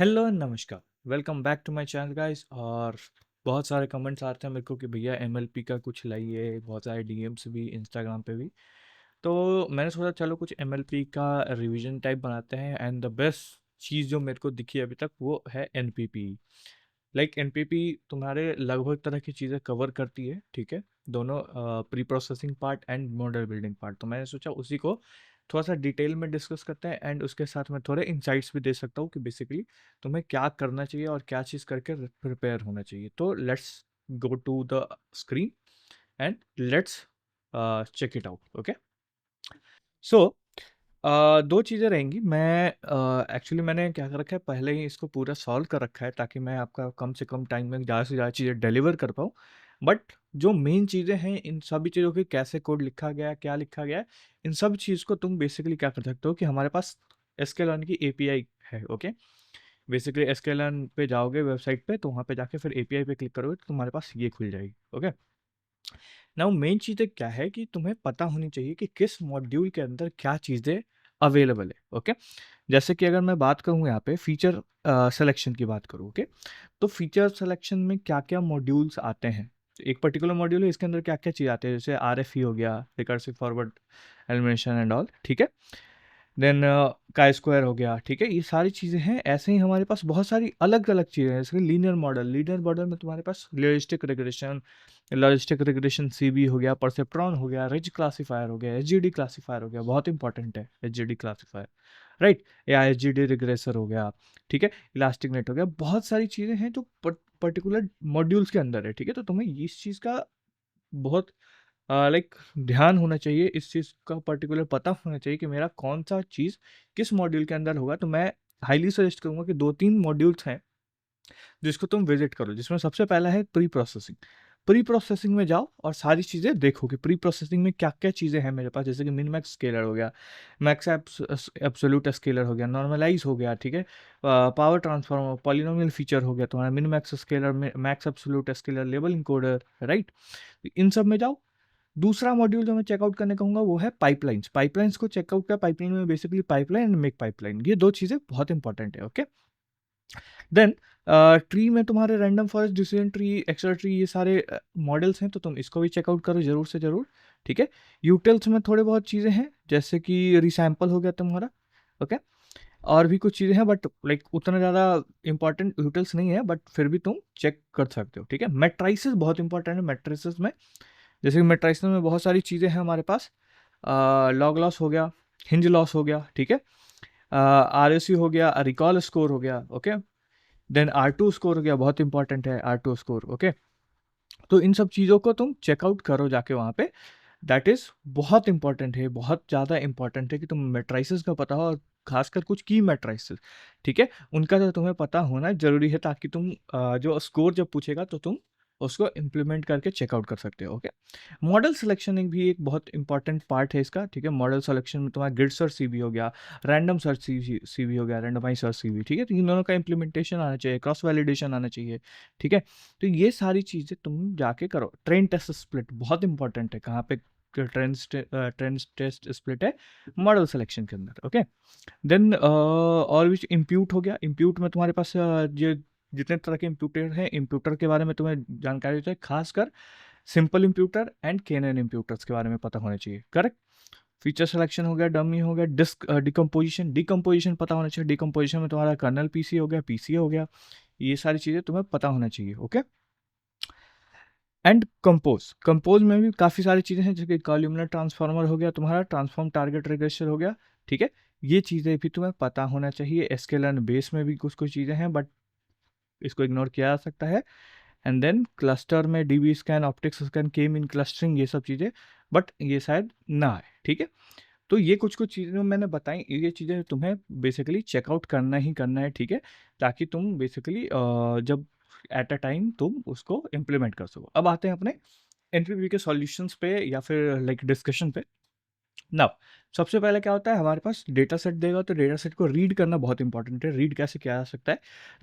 Hello नमस्कार। Welcome back to my channel guys. और बहुत सारे कमेंट्स आते हैं मेरे को कि भैया एमएलपी का कुछ लाइए, बहुत सारे डीएम्स भी इंस्टाग्राम पे भी। तो मैंने सोचा चलो कुछ एमएलपी का रिवीजन टाइप बनाते हैं। एंड द बेस्ट चीज़ जो मेरे को दिखी अभी तक वो है एनपीपी। लाइक एनपीपी तुम्हारे लगभग तरह की चीज़ें कवर करती है, ठीक है। दोनों pre processing part and model building part. तो मैंने सोचा उसी को थोड़ा सा डिटेल में डिस्कस करते हैं एंड उसके साथ मैं थोड़े इंसाइट्स भी दे सकता हूँ कि बेसिकली तुम्हें क्या करना चाहिए और क्या चीज़ करके प्रिपेयर होना चाहिए। तो let's go to the screen and let's check it out. Okay, so दो चीज़ें रहेंगी। मैं एक्चुअली मैंने क्या कर रखा है, पहले ही इसको पूरा सॉल्व कर रखा है ताकि मैं आपका कम से कम टाइम में ज़्यादा से ज़्यादा चीज़ें डिलीवर कर पाऊँ। बट जो मेन चीज़ें हैं, इन सभी चीज़ों के कैसे कोड लिखा गया है, क्या लिखा गया है, इन सब चीज़ को तुम बेसिकली क्या कर सकते हो कि हमारे पास एसक्यूएल की एपीआई है। ओके, बेसिकली एसक्यूएल पे जाओगे वेबसाइट पे, तो वहाँ पे जाके फिर एपीआई पे क्लिक करोगे तो तुम्हारे पास ये खुल जाएगी। ओके, नाउ मेन चीज़ें क्या है कि तुम्हें पता होनी चाहिए कि किस मॉड्यूल के अंदर क्या चीज़ें अवेलेबल है। ओके, जैसे कि अगर मैं बात करूँ यहाँ पे फीचर सिलेक्शन की बात करूँ, ओके, तो फीचर सिलेक्शन में क्या क्या मॉड्यूल्स आते हैं। एक पर्टिकुलर मॉड्यूल है, इसके अंदर क्या क्या चीज़ आते हैं, जैसे आरएफई हो गया, recursive forward elimination and all, ठीक है। देन का स्क्वायर हो गया, ठीक है। ये सारी चीज़ें हैं। ऐसे ही हमारे पास बहुत सारी अलग अलग चीज़ें हैं, जैसे लीनियर मॉडल में तुम्हारे पास लॉजिस्टिक रिग्रेशन सीबी हो गया, परसेप्ट्रॉन हो गया, रिज क्लासीफायर हो गया, एचजीडी क्लासीफायर हो गया, बहुत इंपॉर्टेंट है एचजीडी क्लासीफायर, राइट, या एचजीडी रिग्रेसर हो गया, ठीक है, इलास्टिक नेट हो गया। बहुत सारी चीज़ें हैं जो पर्टिकुलर मॉड्यूल्स के अंदर है, ठीक है। तो तुम्हें इस चीज़ का बहुत लाइक ध्यान होना चाहिए, इस चीज़ का पर्टिकुलर पता होना चाहिए कि मेरा कौन सा चीज़ किस मॉड्यूल के अंदर होगा। तो मैं हाईली सजेस्ट करूँगा कि 2-3 मॉड्यूल्स हैं जिसको तुम विजिट करो, जिसमें सबसे पहला है प्री प्रोसेसिंग। प्री प्रोसेसिंग में जाओ और सारी चीज़ें देखो कि प्री प्रोसेसिंग में क्या-क्या चीज़ें हैं मेरे पास, जैसे कि मिन मैक्स स्केलर हो गया, मैक्स एब्सोल्यूट स्केलर हो गया, नॉर्मलाइज़ हो गया, ठीक है। पावर ट्रांसफॉर्मर, पॉलिनोमियल फीचर हो गया तुम्हारा, min max scaler, max absolute scaler, label encoder, right. इन सब में जाओ। दूसरा मॉड्यूल जो मैं चेकआउट करने कहूँगा वो है पाइपलाइंस। पाइपलाइंस को चेकआउट किया, पाइपलाइन में basically pipeline and make pipeline, ये 2 चीज़ें बहुत इंपॉर्टेंट है। ओके, देन ट्री में तुम्हारे random forest, decision tree, extra tree, ये सारे मॉडल्स हैं, तो तुम इसको भी चेकआउट करो ज़रूर से ज़रूर, ठीक है। यूटिल्स में थोड़े बहुत चीज़ें हैं, जैसे कि रिसैम्पल हो गया तुम्हारा, ओके। और भी कुछ चीज़ें हैं बट लाइक उतना ज़्यादा इंपॉर्टेंट यूटिल्स नहीं है, बट फिर भी तुम चेक कर सकते हो, ठीक है। मैट्राइसेस बहुत इंपॉर्टेंट है। मैट्रिसेस में जैसे कि मैट्राइसेस में बहुत सारी चीज़ें हैं हमारे पास। लॉग लॉस हो गया, हिंज लॉस हो गया, ठीक है, आरएससी हो गया, रिकॉल स्कोर हो गया, ओके। देन R2 स्कोर हो गया, बहुत इंपॉर्टेंट है R2 स्कोर, ओके। तो इन सब चीज़ों को तुम चेकआउट करो जाके वहाँ पे। दैट इज़ बहुत इंपॉर्टेंट है, बहुत ज़्यादा इंपॉर्टेंट है कि तुम मैट्राइसेस का पता हो, और खासकर कुछ की मैट्राइसेस, ठीक है, उनका तो तुम्हें पता होना ज़रूरी है, ताकि तुम जो स्कोर जब पूछेगा तो तुम उसको इम्प्लीमेंट करके चेकआउट कर सकते हो। ओके, मॉडल सिलेक्शन एक भी एक बहुत इंपॉर्टेंट पार्ट है इसका, ठीक है। मॉडल सिलेक्शन में तुम्हारा ग्रिड सर्च सीवी हो गया, रैंडम सर्च सीवी हो गया, रैंडमाइज सर्च सीवी, ठीक है। तो इन दोनों का इम्प्लीमेंटेशन आना चाहिए, क्रॉस वैलिडेशन आना चाहिए, ठीक है। तो ये सारी चीज़ें तुम जाके करो। ट्रेन टेस्ट स्प्लिट बहुत इंपॉर्टेंट है, कहाँ पे ट्रेंड टेस्ट स्प्लिट है, मॉडल सिलेक्शन के अंदर, ओके। देन और भी इम्प्यूट हो गया। इम्प्यूट में तुम्हारे पास ये जितने तरह के इम्प्यूटर हैं, इम्प्यूटर के बारे में तुम्हें जानकारी चाहिए, खासकर सिंपल इम्प्यूटर एंड केएनएन इम्प्यूटर्स के बारे में पता होना चाहिए, करेक्ट। फीचर सिलेक्शन हो गया, डमी हो गया, डिस्क डिकम्पोजिशन, डिकम्पोजिशन पता होना चाहिए। डिकम्पोजिशन में तुम्हारा कर्नल पीसी हो गया, पीसी हो गया, ये सारी चीज़ें तुम्हें पता होना चाहिए, ओके। एंड कंपोज में भी काफ़ी सारी चीज़ें हैं, जैसे कि कॉल्यूमिनर ट्रांसफार्मर हो गया तुम्हारा, ट्रांसफॉर्म टारगेट रेग्रेसर हो गया, ठीक है। ये चीज़ें भी तुम्हें पता होना चाहिए। एसक्यूएल बेस में भी कुछ कुछ चीज़ें हैं, बट इसको इग्नोर किया जा सकता है। एंड देन क्लस्टर में डीबी स्कैन, ऑप्टिक्स स्कैन, के मीन क्लस्टरिंग, ये सब चीज़ें, बट ये शायद ना आए, ठीक है। तो ये कुछ कुछ चीज़ें मैंने बताई, ये चीज़ें तुम्हें बेसिकली चेकआउट करना ही करना है, ठीक है, ताकि तुम बेसिकली जब एट अ टाइम तुम उसको इम्प्लीमेंट कर सको। अब आते हैं अपने एनपीवी के सॉल्यूशंस पे या फिर लाइक डिस्कशन पे। नाउ सबसे पहले क्या होता है, हमारे पास डेटा सेट देगा, तो डेटा सेट को रीड करना बहुत इंपॉर्टेंट है। रीड कैसे किया जा सकता है,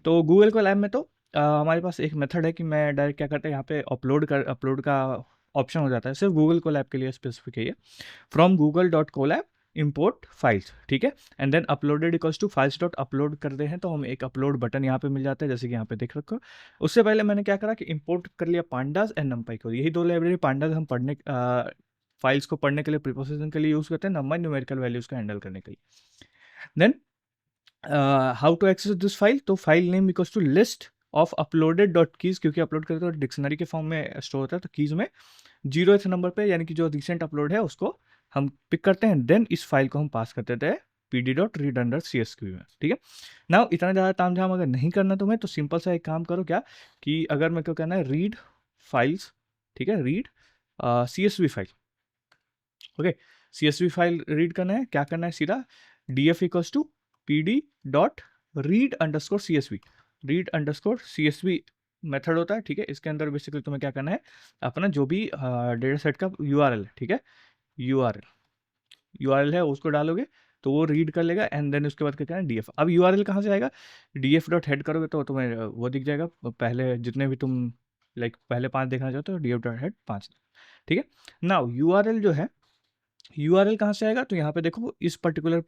तो गूगल को लैब में तो हमारे पास एक मेथड है कि मैं डायरेक्ट क्या करता है, यहाँ पे अपलोड का ऑप्शन हो जाता है, सिर्फ गूगल को लैब के लिए स्पेसिफिक है ये। फ्रॉम google.colab import फाइल्स, ठीक है, and then uploaded equals to files dot upload करते हैं तो हमें एक अपलोड बटन यहाँ पे मिल जाता है, जैसे कि यहाँ पे देख रखो। उससे पहले मैंने क्या करा कि इंपोर्ट कर लिया पांडास एंड नमपाई को, यही दो लाइब्रेरी। पांडास हम पढ़ने फाइल्स को पढ़ने के लिए, प्रीप्रोसेसिंग के लिए यूज करते हैं, नंबर न्यूमेरिकल वैल्यूज को हैंडल करने के लिए। Then how to access this file, तो file name equals to list of uploaded dot keys, क्योंकि अपलोड करते तो डिक्शनरी के फॉर्म में स्टोर होता है, तो कीज में 0th नंबर पे, यानी कि जो रिसेंट अपलोड है उसको हम पिक करते हैं। देन इस फाइल को हम पास कर देते हैं pd.read अंडर CSV में, ठीक है। नाउ इतना ज़्यादा तामझाम अगर नहीं करना तुम्हें, तो सिंपल सा एक काम करो क्या, कि अगर मेरे को कहना है रीड फाइल्स, ठीक है, read CSV file, okay, CSV file read करना है, क्या करना है, सीधा df equals to pd.read_CSV, read underscore CSV method होता है, ठीक है। इसके अंदर बेसिकली तुम्हें क्या करना है, अपना जो भी डेटा सेट का URL है, ठीक है, URL है उसको डालोगे तो वो रीड कर लेगा, एंड देन उसके बाद क्या करना है, DF। अब URL कहाँ से आएगा, df.head करोगे तो तुम्हें वो दिख जाएगा, पहले जितने भी तुम पहले 5 देखना चाहते हो, df.head 5, ठीक है। नाउ URL जो है, URL कहाँ से आएगा, तो यहाँ पे देखो इस पर्टिकुलर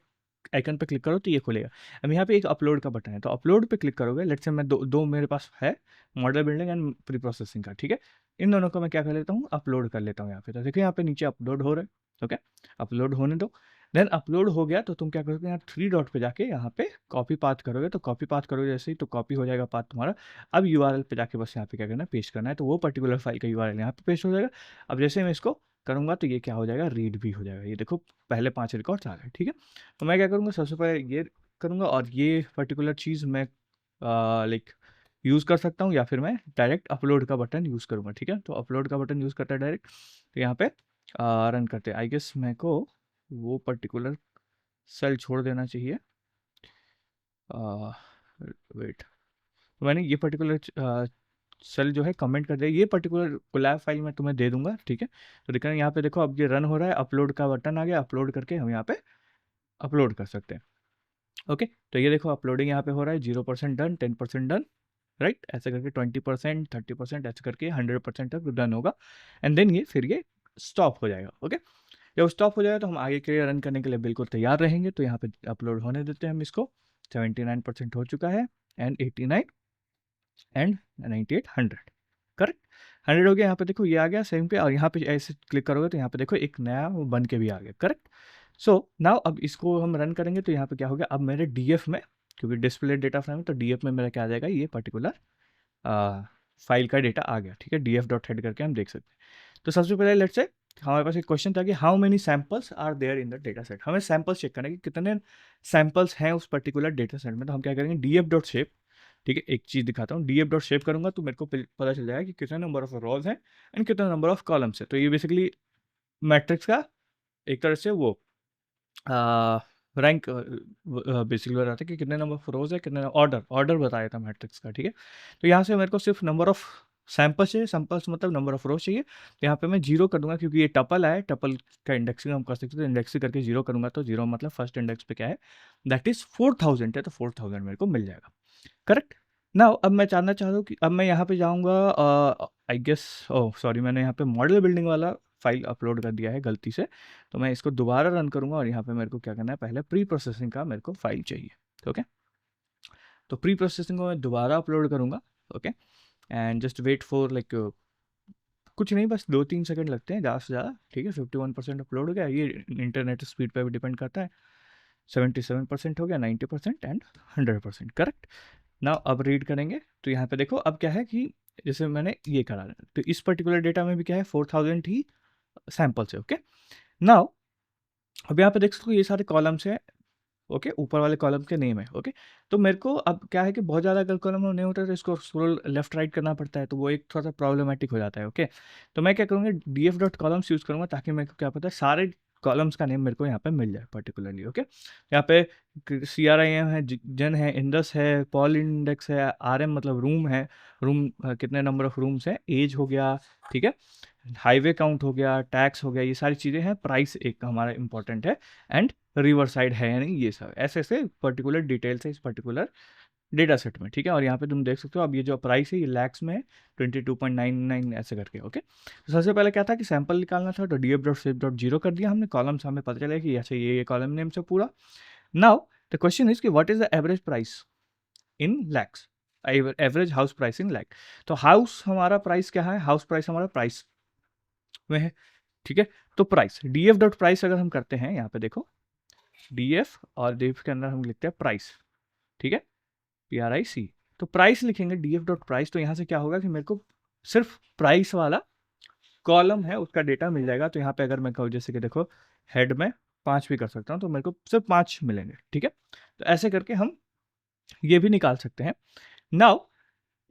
आइकन पे क्लिक करो तो ये खुलेगा। अब यहाँ पे एक अपलोड का बटन है, तो अपलोड पे क्लिक करोगे, लेट्स से मैं दो मेरे पास है, model building and pre processing का, ठीक है। इन दोनों को मैं क्या कर लेता हूँ, अपलोड कर लेता हूँ यहाँ पे। तो देखिए यहाँ पे नीचे अपलोड हो रहा है, ओके, अपलोड होने दो। देन अपलोड हो गया तो तुम क्या करोगे, यहाँ 3 डॉट पे जाके यहाँ पे कॉपी पाथ करोगे, तो कॉपी पाथ करोगे जैसे ही, तो कॉपी हो जाएगा पाथ तुम्हारा। अब URL पे जाके बस यहाँ पे क्या करना है, पेस्ट करना है, तो वो पर्टिकुलर फाइल का URL यहाँ पे पेस्ट हो जाएगा। अब जैसे मैं इसको करूँगा तो ये क्या हो जाएगा, रीड भी हो जाएगा। ये देखो पहले 5 रिकॉर्ड्स आ गए, ठीक है। तो मैं क्या करूँगा, सबसे पहले ये करूँगा, और ये पर्टिकुलर चीज़ मैं यूज़ कर सकता हूँ, या फिर मैं डायरेक्ट अपलोड का बटन यूज़ करूँगा, ठीक है। तो अपलोड का बटन यूज़ करता है डायरेक्ट, तो यहाँ पे रन करते हैं। आई गेस मेरे को वो पर्टिकुलर सेल छोड़ देना चाहिए, वेट, तो मैंने ये पर्टिकुलर सेल जो है कमेंट कर दिया, ये पर्टिकुलर कोलैब फाइल मैं तुम्हें दे दूंगा, ठीक है। तो देखना यहाँ पे देखो, अब ये रन हो रहा है, अपलोड का बटन आ गया, अपलोड करके हम यहाँ पे अपलोड कर सकते हैं, ओके। तो ये देखो अपलोडिंग यहाँ पे हो रहा है, 0% डन, 10% डन, राइट, ऐसे करके 20%, 30%, ऐसे करके 100% तक डन होगा, एंड देन ये फिर ये स्टॉप हो जाएगा, ओके। जब स्टॉप हो जाएगा तो हम आगे के लिए रन करने के लिए बिल्कुल तैयार रहेंगे। तो यहाँ पे अपलोड होने देते हैं हम इसको, 79% हो चुका है, एंड 89 एंड 98, 100, करेक्ट, 100 हो गया। यहाँ पे देखो ये आ गया सेम पे, और यहाँ पे ऐसे क्लिक करोगे तो यहाँ पे देखो एक नया वो बन के भी आ गया, करेक्ट। सो नाउ अब इसको हम रन करेंगे तो यहाँ पे क्या हो गया, अब मेरे DF में, क्योंकि डिस्प्ले डेटा फ्रेम है, तो DF में मेरा क्या आ जाएगा, ये पर्टिकुलर फाइल का डेटा आ गया, ठीक है। df.head करके हम देख सकते हैं। तो सबसे पहले लेट्स से हमारे पास एक क्वेश्चन था कि how many samples are there in the data set, हमें सैम्पल्स चेक करना है कि कितने सैम्पल्स हैं उस पर्टिकुलर डेटा सेट में। तो हम क्या करेंगे, df.shape, ठीक है, एक चीज़ दिखाता हूँ, df.shape करूँगा तो मेरे को पता चल जाएगा कि कितने नंबर ऑफ रोज हैं एंड कितने नंबर ऑफ कॉलम्स है। तो ये बेसिकली मैट्रिक्स का एक तरह से वो रैंक बेसिकली बताता है कि कितने नंबर ऑफ रोज है, कितने ऑर्डर बताया था मैट्रिक्स का, ठीक है। तो यहाँ से मेरे को सिर्फ नंबर ऑफ सैम्पल्स चाहिए, सैम्पल्स मतलब नंबर ऑफ रोज चाहिए। तो यहाँ पे मैं 0 कर दूंगा, क्योंकि ये टपल है, टपल का इंडेक्सिंग हम कर सकते हैं, तो इंडेक्सिंग करके 0 करूंगा, तो 0 मतलब फर्स्ट इंडेक्स पे क्या है, दैट इज 4000 है, तो 4000 मेरे को मिल जाएगा, करेक्ट। नाउ अब मैं जानना चाह रहा हूँ कि अब मैं यहाँ पे जाऊँगा, आई गेस, ओह सॉरी, मैंने यहाँ पे मॉडल बिल्डिंग वाला फाइल अपलोड कर दिया है गलती से, तो मैं इसको दोबारा रन करूँगा, और यहाँ पे मेरे को क्या करना है, पहले प्री प्रोसेसिंग का मेरे को फाइल चाहिए, ओके। तो प्री प्रोसेसिंग को मैं दोबारा अपलोड करूँगा, okay, and just wait for कुछ नहीं, बस 2-3 सेकंड लगते हैं ज़्यादा से ज़्यादा, ठीक है। 51% अपलोड हो गया, ये इंटरनेट स्पीड पर भी डिपेंड करता है। 77% हो गया, 90% एंड 100%, करेक्ट। नाउ अब रीड करेंगे तो यहाँ पे देखो अब क्या है कि जैसे मैंने ये करा, तो इस पर्टिकुलर डेटा में भी क्या है, 4000 ही सैंपल्स है, ओके। नाउ अब यहाँ पे देख सकते हो ये सारे कॉलम्स हैं, ओके, ऊपर वाले कॉलम के नेम है, ओके। तो मेरे को अब क्या है कि बहुत ज़्यादा अगर कॉलम नहीं होता है तो इसको स्क्रॉल लेफ्ट राइट करना पड़ता है, तो वो एक थोड़ा सा प्रॉब्लमेटिक हो जाता है, ओके। तो मैं क्या करूँगा, df.columns यूज़ करूँगा, ताकि मेरे को क्या पता है सारे कॉलम्स का नेम मेरे को यहाँ पे मिल जाए पर्टिकुलरली, ओके। यहाँ पे CRIM है, जन है, इंडस है, पॉल इंडेक्स है, RM मतलब रूम है, रूम कितने नंबर ऑफ रूम्स है, एज हो गया, ठीक है, हाईवे काउंट हो गया, टैक्स हो गया, ये सारी चीज़ें हैं, प्राइस एक हमारा इंपॉर्टेंट है, एंड रिवर साइड है या नहीं, ये सब ऐसे ऐसे पर्टिकुलर डिटेल्स है इस पर्टिकुलर डेटा सेट में, ठीक है। और यहाँ पे तुम देख सकते हो अब ये जो प्राइस है ये लैक्स में है, 22.99 ऐसे करके, ओके। तो सबसे पहले क्या था कि सैंपल निकालना था, तो df.shape.0 कर दिया हमने, कॉलम्स हमें पता चला कि अच्छा ये कॉलम नेम से पूरा। नाउ द क्वेश्चन इज कि what is the average price in lakhs, average house price in lakh. तो हाउस हमारा प्राइस क्या है, हाउस प्राइस हमारा प्राइस में है, ठीक है। तो प्राइस df डॉट प्राइस अगर हम करते हैं, यहाँ पे देखो df और df के अंदर हम लिखते हैं प्राइस, ठीक है, PRIC। तो प्राइस लिखेंगे df डॉट प्राइस, तो यहाँ से क्या होगा कि मेरे को सिर्फ प्राइस वाला कॉलम है उसका डेटा मिल जाएगा। तो यहाँ पे अगर मैं कहूँ जैसे कि देखो हेड में 5 भी कर सकता हूँ, तो मेरे को सिर्फ 5 मिलेंगे, ठीक है। तो ऐसे करके हम ये भी निकाल सकते हैं। नाउ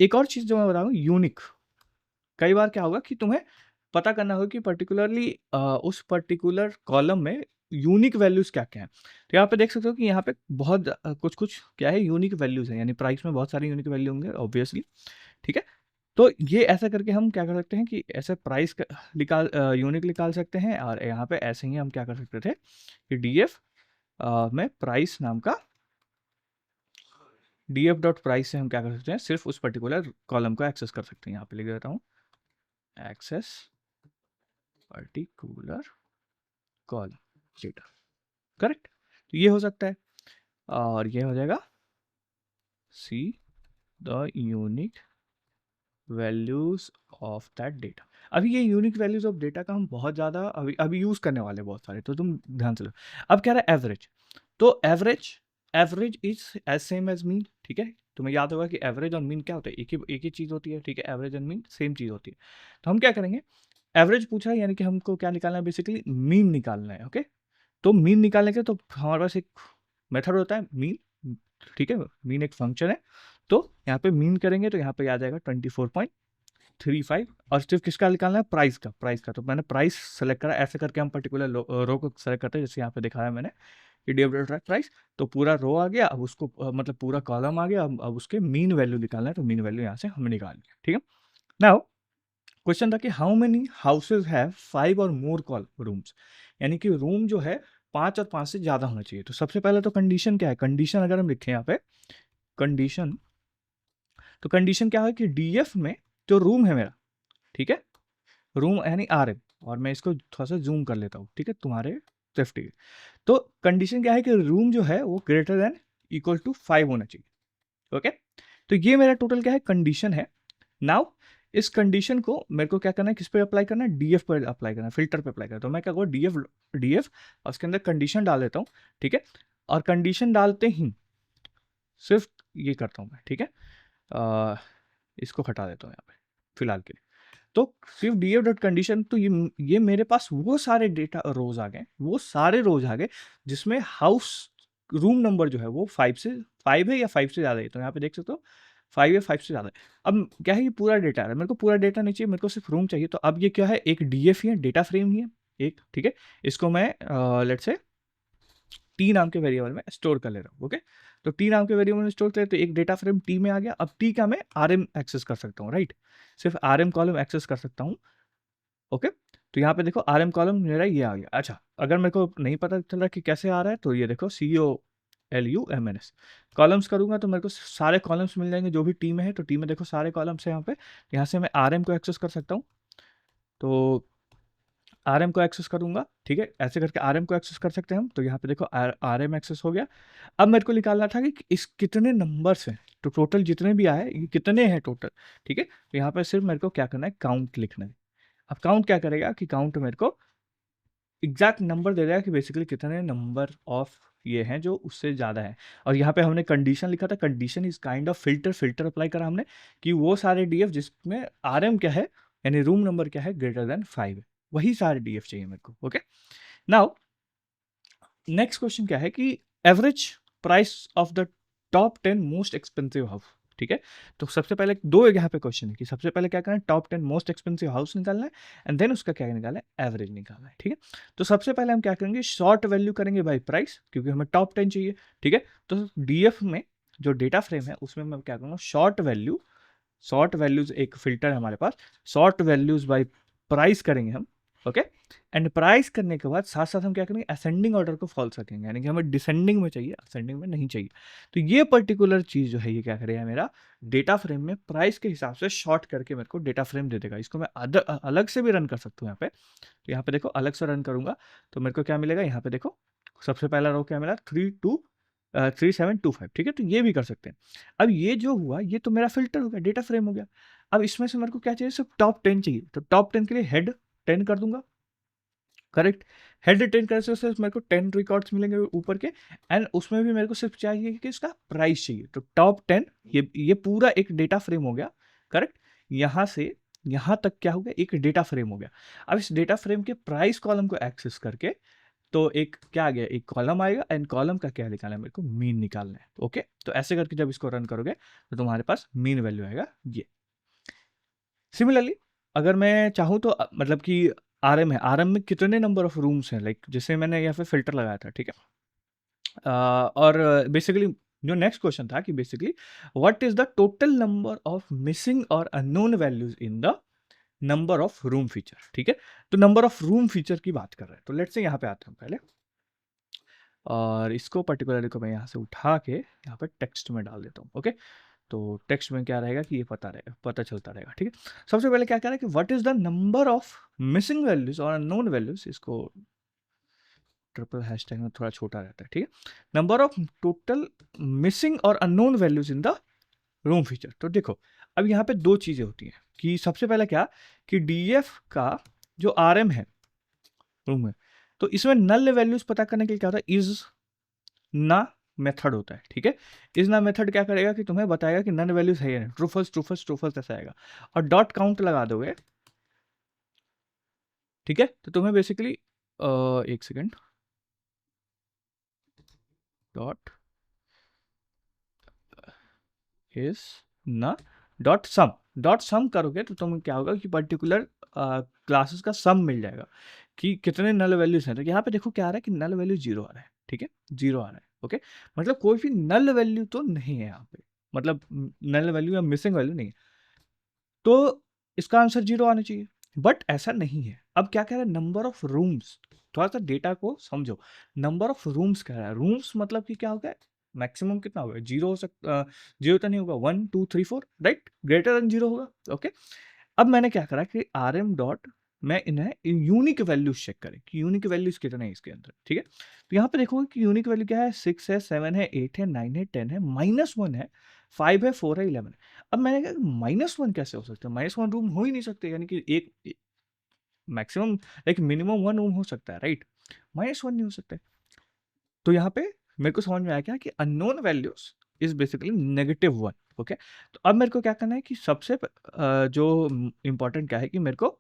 एक और चीज़ जो मैं बताऊँ, यूनिक। कई बार क्या होगा कि तुम्हें पता करना होगा कि पर्टिकुलरली उस पर्टिकुलर कॉलम में यूनिक वैल्यूज़ क्या-क्या हैं। तो यहाँ पे देख सकते हो कि यहाँ पे बहुत कुछ-कुछ क्या है, यूनिक वैल्यूज़ हैं, यानी प्राइस में बहुत सारे यूनिक वैल्यू होंगे ऑब्वियसली, ठीक है। तो ये ऐसा करके हम क्या कर सकते हैं कि ऐसे प्राइस यूनिक निकाल सकते हैं, और यहाँ पे ऐसे ही हम क्या कर सकते थे कि डीएफ में प्राइस नाम का, डीएफ डॉट प्राइस से हम क्या कर सकते हैं, सिर्फ उस पर्टिकुलर कॉलम को एक्सेस कर सकते हैं। यहाँ पे लिख देता हूँ, access particular column data, correct. तो ये हो सकता है, और ये हो जाएगा see the unique values of that data. अभी ये यूनिक वैल्यूज ऑफ डेटा का हम बहुत ज़्यादा अभी यूज़ करने वाले हैं बहुत सारे, तो तुम ध्यान से लो। अब क्या रहा है एवरेज, तो average is as same as mean, ठीक है। तुम्हें याद होगा कि एवरेज और मीन क्या होता है, एक ही चीज़ होती है, ठीक है। एवरेज एंड मीन सेम चीज़ होती है। तो हम क्या करेंगे, एवरेज पूछा है यानी कि हमको क्या निकालना है, बेसिकली मीन निकालना है, ओके। तो मीन निकालने के तो हमारे पास एक मेथड होता है मीन, ठीक है। मीन एक फंक्शन है, तो यहाँ पे मीन करेंगे तो यहाँ पे आ जाएगा 24.35, और सिर्फ किसका निकालना है, प्राइस का। तो मैंने प्राइस सेलेक्ट करा, ऐसे करके हम पर्टिकुलर रो को सेलेक्ट करते हैं, जैसे यहाँ पे दिखाया मैंने कि डीएफ प्राइस। तो पूरा रो आ गया, अब उसको मतलब पूरा कॉलम आ गया, अब उसके मीन वैल्यू निकालना है, तो मीन वैल्यू यहाँ से हमें निकाल लिया, ठीक है। नाउ क्वेश्चन था कि हाउ मेनी हाउसेज हैव 5 और मोर कॉल रूम्स, यानी कि रूम जो है 5 और 5 से ज़्यादा होना चाहिए। तो सबसे पहले तो कंडीशन क्या है, कंडीशन अगर हम लिखें यहाँ पे कंडीशन, तो कंडीशन क्या है कि डीएफ में जो रूम है मेरा, ठीक है, रूम यानी RM, और मैं इसको थोड़ा सा जूम कर लेता हूँ, ठीक है, तुम्हारे सेफ्टी के। तो कंडीशन क्या है कि रूम जो है वो ग्रेटर देन इक्वल टू 5 होना चाहिए, ओके। तो ये मेरा टोटल क्या है, कंडीशन है। नाउ इस कंडीशन को मेरे को क्या करना है, किस पे अप्लाई करना है, डीएफ पर अप्लाई करना है, फिल्टर पे अप्लाई करना है। तो मैं क्या करूँ, डीएफ और उसके अंदर कंडीशन डाल देता हूँ, ठीक है। और कंडीशन डालते ही सिर्फ ये करता हूँ मैं, ठीक है। इसको हटा देता हूँ यहाँ पे फिलहाल के लिए। तो सिर्फ डीएफ डॉट कंडीशन, तो ये मेरे पास वो सारे डेटा रोज आ गए, वो सारे रोज आ गए जिसमें हाउस रूम नंबर जो है वो 5 है या 5 से ज़्यादा है। तो यहाँ पे देख सकते हो 5 या 5 से ज़्यादा है। अब क्या है, ये पूरा डेटा है, मेरे को पूरा डेटा नहीं चाहिए, मेरे को सिर्फ रूम चाहिए। तो अब ये क्या है, एक डीएफ ही है, डेटा फ्रेम ही है एक, ठीक है। इसको मैं लेट्स से टी नाम के वेरिएबल में स्टोर कर ले रहा हूँ, ओके। तो टी नाम के वेरिएबल में स्टोर कर, तो एक डेटा फ्रेम टी में आ गया। अब टी का मैं आरएम एक्सेस कर सकता हूँ, राइट, सिर्फ आरएम कॉलम एक्सेस कर सकता हूँ, ओके। तो यहाँ पे देखो आरएम कॉलम मेरा ये आ गया। अच्छा, अगर मेरे को नहीं पता चल रहा कि कैसे आ रहा है, तो ये देखो COLUMNS कॉलम्स करूंगा तो मेरे को सारे कॉलम्स मिल जाएंगे जो भी टी में है। तो टी में देखो सारे कॉलम्स है यहाँ पे, यहाँ से मैं आरएम को एक्सेस कर सकता हूँ। तो आरएम को एक्सेस करूंगा, ठीक है, ऐसे करके आरएम को एक्सेस कर सकते हैं हम। तो यहाँ पे देखो आरएम एक्सेस हो गया। अब मेरे को निकालना था कि इस कितने नंबर्स हैं, तो टोटल जितने भी आए ये कितने हैं टोटल, ठीक है। तो यहाँ पे सिर्फ मेरे को क्या करना है, काउंट लिखना है। अब काउंट क्या करेगा कि काउंट मेरे को एग्जैक्ट नंबर दे देगा कि बेसिकली कितने नंबर ऑफ ये हैं जो उससे ज़्यादा है। और यहाँ पे हमने कंडीशन लिखा था, condition is kind of filter apply करा हमने कि वो सारे डीएफ जिसमें आरएम क्या है यानी रूम नंबर क्या है ग्रेटर देन 5 है, वही सारे डीएफ चाहिए मेरे को, ओके। नाउ नेक्स्ट क्वेश्चन क्या है कि average price of the top 10 most expensive house, ठीक है। तो सबसे पहले दो यहाँ पे क्वेश्चन है कि सबसे पहले क्या करना है, टॉप 10 मोस्ट एक्सपेंसिव हाउस निकालना है, एंड देन उसका क्या निकालना है, एवरेज निकालना है, ठीक है। तो सबसे पहले हम क्या करेंगे, शॉर्ट वैल्यू करेंगे बाय प्राइस, क्योंकि हमें टॉप 10 चाहिए, ठीक है। तो डीएफ में जो डेटा फ्रेम है उसमें मैं क्या करूँगा, शॉर्ट वैल्यूज एक फिल्टर है हमारे पास, शॉर्ट वैल्यूज बाय प्राइस करेंगे हम, ओके। एंड प्राइस करने के बाद साथ साथ हम क्या करेंगे, असेंडिंग ऑर्डर को फॉल्स रखेंगे, यानी कि हमें डिसेंडिंग में चाहिए, असेंडिंग में नहीं चाहिए। तो ये पर्टिकुलर चीज़ जो है ये क्या करेगा, मेरा डेटा फ्रेम में प्राइस के हिसाब से शॉर्ट करके मेरे को डेटा फ्रेम दे देगा। इसको मैं अलग से भी रन कर सकता हूँ यहाँ पे। तो यहाँ पे देखो अलग से रन करूंगा तो मेरे को क्या मिलेगा, यहाँ पे देखो सबसे पहला रो क्या मिला, 3725, ठीक है। तो ये भी कर सकते हैं। अब ये जो हुआ ये तो मेरा फिल्टर हो गया, डेटा फ्रेम हो गया। अब इसमें से मेरे को क्या चाहिए, सिर्फ टॉप 10 चाहिए। तो टॉप 10 के लिए हेड 10 कर दूंगा, करेक्ट। हेड 10 करने से सिर्फ मेरे को 10 रिकॉर्ड्स मिलेंगे ऊपर के, एंड उसमें भी मेरे को सिर्फ चाहिए कि इसका प्राइस चाहिए। तो टॉप 10, ये पूरा एक डेटा फ्रेम हो गया, करेक्ट। यहाँ से यहाँ तक क्या हो गया, एक डेटा फ्रेम हो गया। अब इस डेटा फ्रेम के प्राइस कॉलम को एक्सेस करके तो एक क्या आ गया, एक कॉलम आएगा, एंड कॉलम का क्या निकालना है, मेरे को मीन निकालना है। ओके, तो ऐसे करके जब इसको रन करोगे तो तुम्हारे पास मीन वैल्यू आएगा ये। सिमिलरली अगर मैं चाहूँ तो मतलब कि आरएम है, आरएम में कितने नंबर ऑफ रूम्स हैं, लाइक जैसे मैंने यहाँ पे फिल्टर लगाया था, ठीक है। और बेसिकली जो नेक्स्ट क्वेश्चन था कि basically what is the total number of missing और unknown values in the number of room feature, ठीक है। तो नंबर ऑफ रूम फीचर की बात कर रहे हैं, तो लेट्स से यहाँ पे आते हैं पहले, और इसको पर्टिकुलरली को मैं यहाँ से उठा के यहाँ पे टेक्स्ट में डाल देता हूँ। ओके, तो टेक्स्ट में क्या रहेगा कि ये पता चलता रहेगा, ठीक है। सबसे पहले क्या कह रहा है कि what is the number of missing values और अननोन वैल्यूज, इसको ट्रिपल हैशटैग में थोड़ा छोटा रहता है, ठीक है। नंबर ऑफ टोटल मिसिंग और unknown values in the room feature. तो देखो अब यहाँ पे दो चीजें होती हैं कि सबसे पहले क्या कि डीएफ का जो आरएम है रूम में, तो इसमें नल वैल्यूज पता करने के लिए क्या होता है, इज ना मेथड होता है, ठीक है। इज ना मेथड क्या करेगा कि तुम्हें बताएगा कि नन वैल्यूज है या नहीं, ट्रूफल्स ट्रूफल्स ट्रूफल्स ऐसा आएगा, और डॉट काउंट लगा दोगे, ठीक है। तो तुम्हें बेसिकली एक सेकेंड, डॉट इज ना डॉट सम करोगे तो तुम्हें क्या होगा कि पर्टिकुलर क्लासेस का सम मिल जाएगा कि कितने नल वैल्यूज हैं। तो यहाँ पे देखो क्या आ रहा है कि नल वैल्यू 0 आ रहा है, ठीक है, 0 आ रहा है। ओके, मतलब कोई भी नल वैल्यू तो नहीं है यहाँ पे, मतलब नल वैल्यू या मिसिंग वैल्यू नहीं है, तो इसका आंसर 0 आना चाहिए। बट ऐसा नहीं है। अब क्या कह रहा है, नंबर ऑफ रूम्स, थोड़ा सा डेटा को समझो। नंबर ऑफ रूम्स कह रहा है, रूम्स मतलब कि क्या होगा, मैक्सिमम कितना होगा, 0 हो सकता, 0 तो नहीं होगा, 1 2 3 4, राइट, ग्रेटर देन 0 होगा। ओके, अब मैंने क्या करा कि आर एम डॉट मैं इन्हें यूनिक वैल्यूज चेक करें कि यूनिक वैल्यूज कितने हैं इसके अंदर, ठीक है। तो यहाँ पे देखोगे कि यूनिक वैल्यू क्या है, 6 है, 7 है, 8 है, 9 है, 10 है, -1 है, 5 है, 4 है, 11 है। अब मैंने कहा -1 कैसे हो सकता है, -1 रूम हो ही नहीं सकते, यानी कि एक मैक्सिमम एक मिनिमम 1 रूम हो सकता है, राइट, -1 नहीं हो सकता है। तो यहाँ पे मेरे को समझ में आया क्या कि unknown values is basically -1। Okay, तो अब मेरे को क्या करना है कि सबसे जो इंपॉर्टेंट क्या है कि मेरे को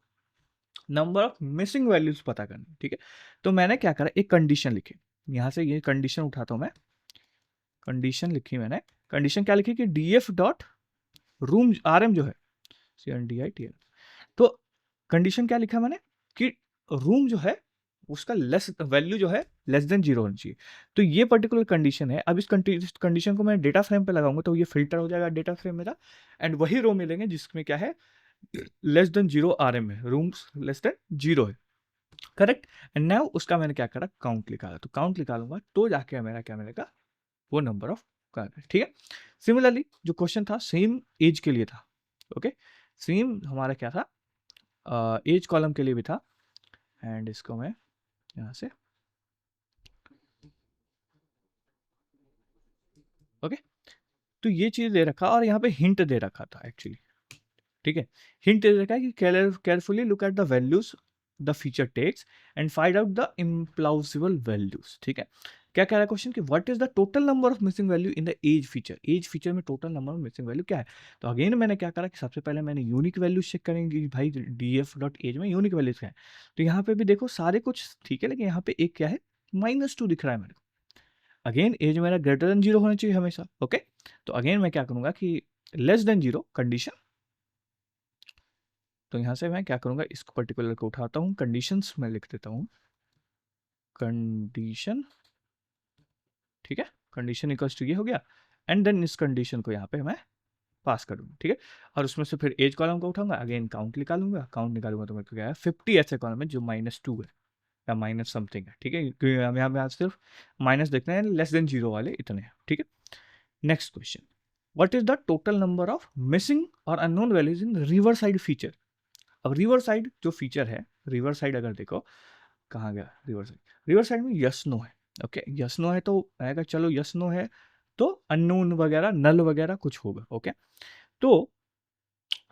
नंबर ऑफ मिसिंग वैल्यूज पता करनी, ठीक है। तो मैंने क्या करा, एक कंडीशन लिखी, यहाँ से ये कंडीशन उठाता हूँ मैं, कंडीशन लिखी मैंने, कंडीशन क्या लिखी कि डीएफ डॉट रूम आरएम जो है CNDITL, तो कंडीशन क्या लिखा मैंने कि रूम जो है उसका लेस वैल्यू जो है लेस देन 0 होनी चाहिए। तो ये पर्टिकुलर कंडीशन है। अब इस कंडीशन को मैं डेटा फ्रेम पे लगाऊंगा तो ये फिल्टर हो जाएगा डेटा फ्रेम मेरा, एंड वही रो मिलेंगे जिसमें क्या है लेस देन 0 आरएम है, रूम्स लेस देन 0 है, करेक्ट। एंड नाउ उसका मैंने क्या करा, काउंट निकाला, तो काउंट निकालूंगा तो जाके मेरा क्या मिलेगा, वो नंबर ऑफ कार्ड, ठीक है। सिमिलरली जो क्वेश्चन था सेम एज के लिए था, ओके, सेम हमारा क्या था, एज कॉलम के लिए भी था, एंड इसको मैं यहाँ से, ओके, तो ये चीज़ दे रखा और यहाँ पे हिंट दे रखा था एक्चुअली, ठीक है। हिंट दे रखा है कि carefully look at the values the feature takes and find out the implausible values, ठीक है। क्या कह रहा है क्वेश्चन कि what is the total number of missing value in the age feature, age feature में total number of missing value क्या है। तो अगेन मैंने क्या करा कि सबसे पहले मैंने यूनिक वैल्यूज चेक करेंगे कि भाई डीएफ डॉट एज में यूनिक वैल्यूज क्या है। तो यहाँ पे भी देखो सारे कुछ ठीक है, लेकिन यहाँ पे एक क्या है, -2 दिख रहा है मेरे को। अगेन एज मेरा ग्रेटर देन 0 होना चाहिए हमेशा, ओके। तो अगेन मैं क्या करूंगा कि लेस देन 0 कंडीशन, तो यहाँ से मैं क्या करूँगा, इस पर्टिकुलर को उठाता हूँ, कंडीशंस में लिख देता हूँ, कंडीशन, ठीक है, कंडीशन इक्वल्स टू ये हो गया, एंड देन इस कंडीशन को यहाँ पे मैं पास करूँगा, ठीक है। और उसमें से फिर एज कॉलम को उठाऊंगा, अगेन काउंट निकालूंगा, काउंट निकालूंगा तो मेरे को क्या है 50 ऐसे कॉलम है जो -2 है या माइनस समथिंग है, ठीक है, क्योंकि हम यहाँ पे आज सिर्फ माइनस देखते हैं, लेस देन जीरो वाले इतने हैं, ठीक है। Next question, what is the total number of missing और unknown values in river side feature. अब रिवर साइड जो फीचर है, रिवर साइड अगर देखो कहाँ गया रिवर साइड में यस नो है, ओके, यस नो है तो आएगा, चलो यस नो है तो अननोन वगैरह नल वगैरह कुछ होगा, ओके। तो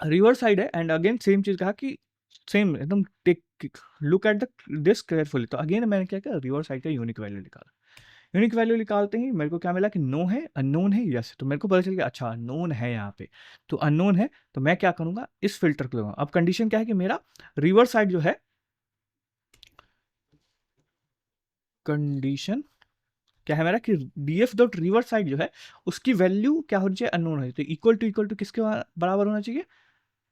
रिवर साइड है एंड अगेन सेम चीज कहा कि सेम एकदम take look at the this carefully, तो अगेन मैंने क्या किया, रिवर साइड का यूनिक वैल्यू निकाला। यूनिक वैल्यू निकालते ही मेरे को क्या मिला कि नो है, अननोन है, यस है, तो मेरे को पता चल गया अच्छा अननोन है यहाँ पे, तो अननोन है तो मैं क्या करूंगा, इस फिल्टर को लूंगा। अब कंडीशन क्या है कि मेरा रिवर साइड जो है, कंडीशन क्या है मेरा कि df डॉट रिवर साइड जो है उसकी वैल्यू क्या होनी चाहिए, अननोन है, तो इक्वल टू किसके बराबर होना चाहिए,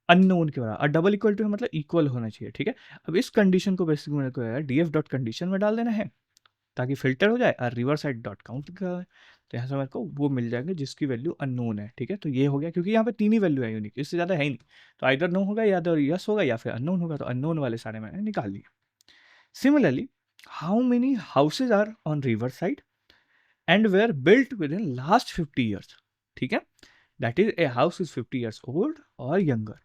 अननोन के बराबर। और डबल इक्वल टू मतलब इक्वल होना चाहिए, ठीक है। अब इस कंडीशन को बेसिकली मेरे को df डॉट कंडीशन में डाल देना है ताकि फिल्टर हो जाए, और रिवर साइड डॉट काउंट का है तो यहाँ से मेरे को वो मिल जाएंगे जिसकी वैल्यू अननोन है, ठीक है। तो ये हो गया क्योंकि यहाँ पे तीन ही वैल्यू है यूनिक, इससे ज़्यादा है ही नहीं, तो आइदर नो होगा या तो यस होगा या फिर अननोन होगा, तो अननोन वाले सारे मैंने निकाल लिए। Similarly, how many houses are on river side and were built within last 50 years, ठीक है, that is a house is 50 years old or younger.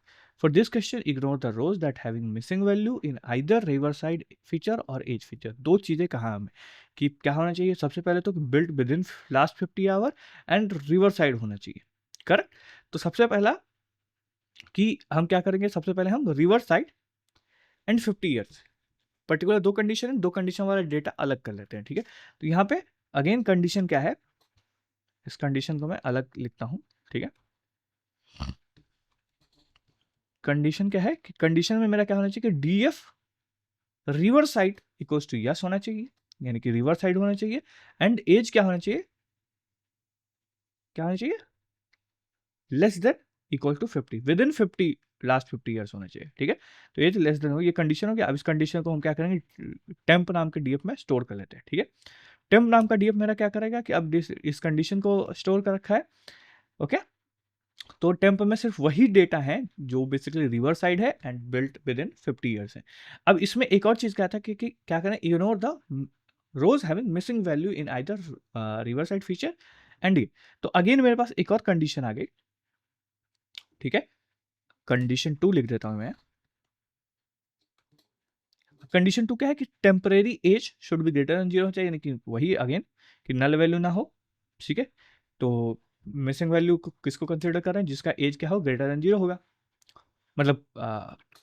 For this question ignore the rows that having missing value in either riverside feature or age feature। दो चीजें कहा हमें कि क्या होना चाहिए, सबसे पहले तो built within last 50 hour and riverside होना चाहिए, करेक्ट। तो सबसे पहला कि हम क्या करेंगे, सबसे पहले हम river side and 50 years, particular दो कंडीशन है, दो कंडीशन वाला डेटा अलग कर लेते हैं, ठीक है। तो यहाँ पे अगेन कंडीशन क्या है, इस कंडीशन को मैं अलग लिखता हूं, ठीक है। कंडीशन क्या है कि कंडीशन में मेरा क्या होना चाहिए कि DF river side equals to yes होना चाहिए, यानी कि रिवर साइड होना चाहिए, एंड एज क्या होना चाहिए, क्या होना चाहिए, less than equal to 50, within 50 last 50 years होना चाहिए, ठीक है। तो एज लेस देन हो, ये कंडीशन हो गया। अब इस कंडीशन को हम क्या करेंगे, टेम्प नाम के डीएफ में स्टोर कर लेते हैं, ठीक है। टेम्प नाम का डीएफ मेरा क्या करेगा कि अब इस कंडीशन को स्टोर कर रखा है, ओके। तो टेम्प में सिर्फ वही डेटा है जो बेसिकली रिवर साइड है and built with in 50 years है। अब इसमें एक और चीज क्या था कि क्या करें, ignore the rows having missing value in either river side feature and ये। तो अगेन मेरे पास एक और कंडीशन आ गई, ठीक है। कंडीशन 2 लिख देता हूं मैं। कंडीशन 2 क्या है कि temporary age should be greater than 0 चाहिए, यानी कि वही अगेन कि नल वैल्यू ना हो, ठीक है। तो मिसिंग वैल्यू किसको कंसिडर कर रहे हैं, जिसका एज क्या हो, ग्रेटर देन 0 होगा, मतलब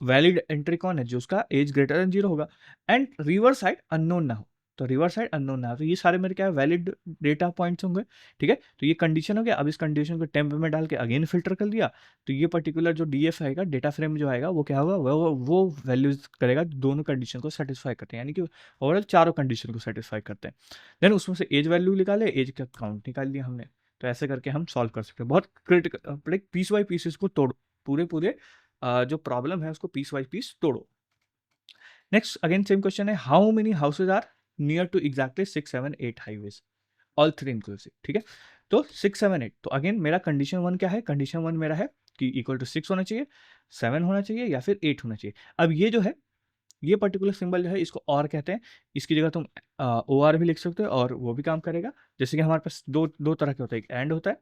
वैलिड एंट्री कौन है, जो उसका एज ग्रेटर देन 0 होगा, एंड रिवर साइड अननोन ना हो, तो रिवर साइड अननोन ना हो, तो ये सारे मेरे क्या है, वैलिड डेटा पॉइंट्स होंगे, ठीक है। तो ये कंडीशन हो गया। अब इस कंडीशन को टेम्प में डाल के अगेन फिल्टर कर दिया, तो ये पर्टिकुलर जो डीएफ आएगा, डेटा फ्रेम जो आएगा, वो क्या होगा, वो वैल्यूज करेगा दोनों कंडीशन को सेटिस्फाई करते हैं, यानी कि ओवरऑल चारों कंडीशन को सेटिस्फाई करते हैं। देन उसमें से एज वैल्यू निकाले, एज का काउंट निकाल लिया हमने। तो ऐसे करके हम सॉल्व कर सकते हैं, बहुत क्रिटिकल, पीस बाई पीस इसको तोड़, पूरे पूरे जो प्रॉब्लम है उसको पीस बाई पीस तोड़ो। नेक्स्ट अगेन सेम क्वेश्चन है, how many houses are near to exactly 6, 7, 8 highways, all three inclusive, ठीक है। तो 6, 7, 8, तो अगेन मेरा कंडीशन 1 क्या है, कंडीशन 1 मेरा है कि इक्वल टू 6 होना चाहिए, 7 होना चाहिए या फिर 8 होना चाहिए। अब ये जो है, ये पर्टिकुलर सिंबल जो है इसको और कहते हैं, इसकी जगह तुम ओ आर भी लिख सकते हो और वो भी काम करेगा। जैसे कि हमारे पास दो तरह के होते हैं, एक एंड होता है,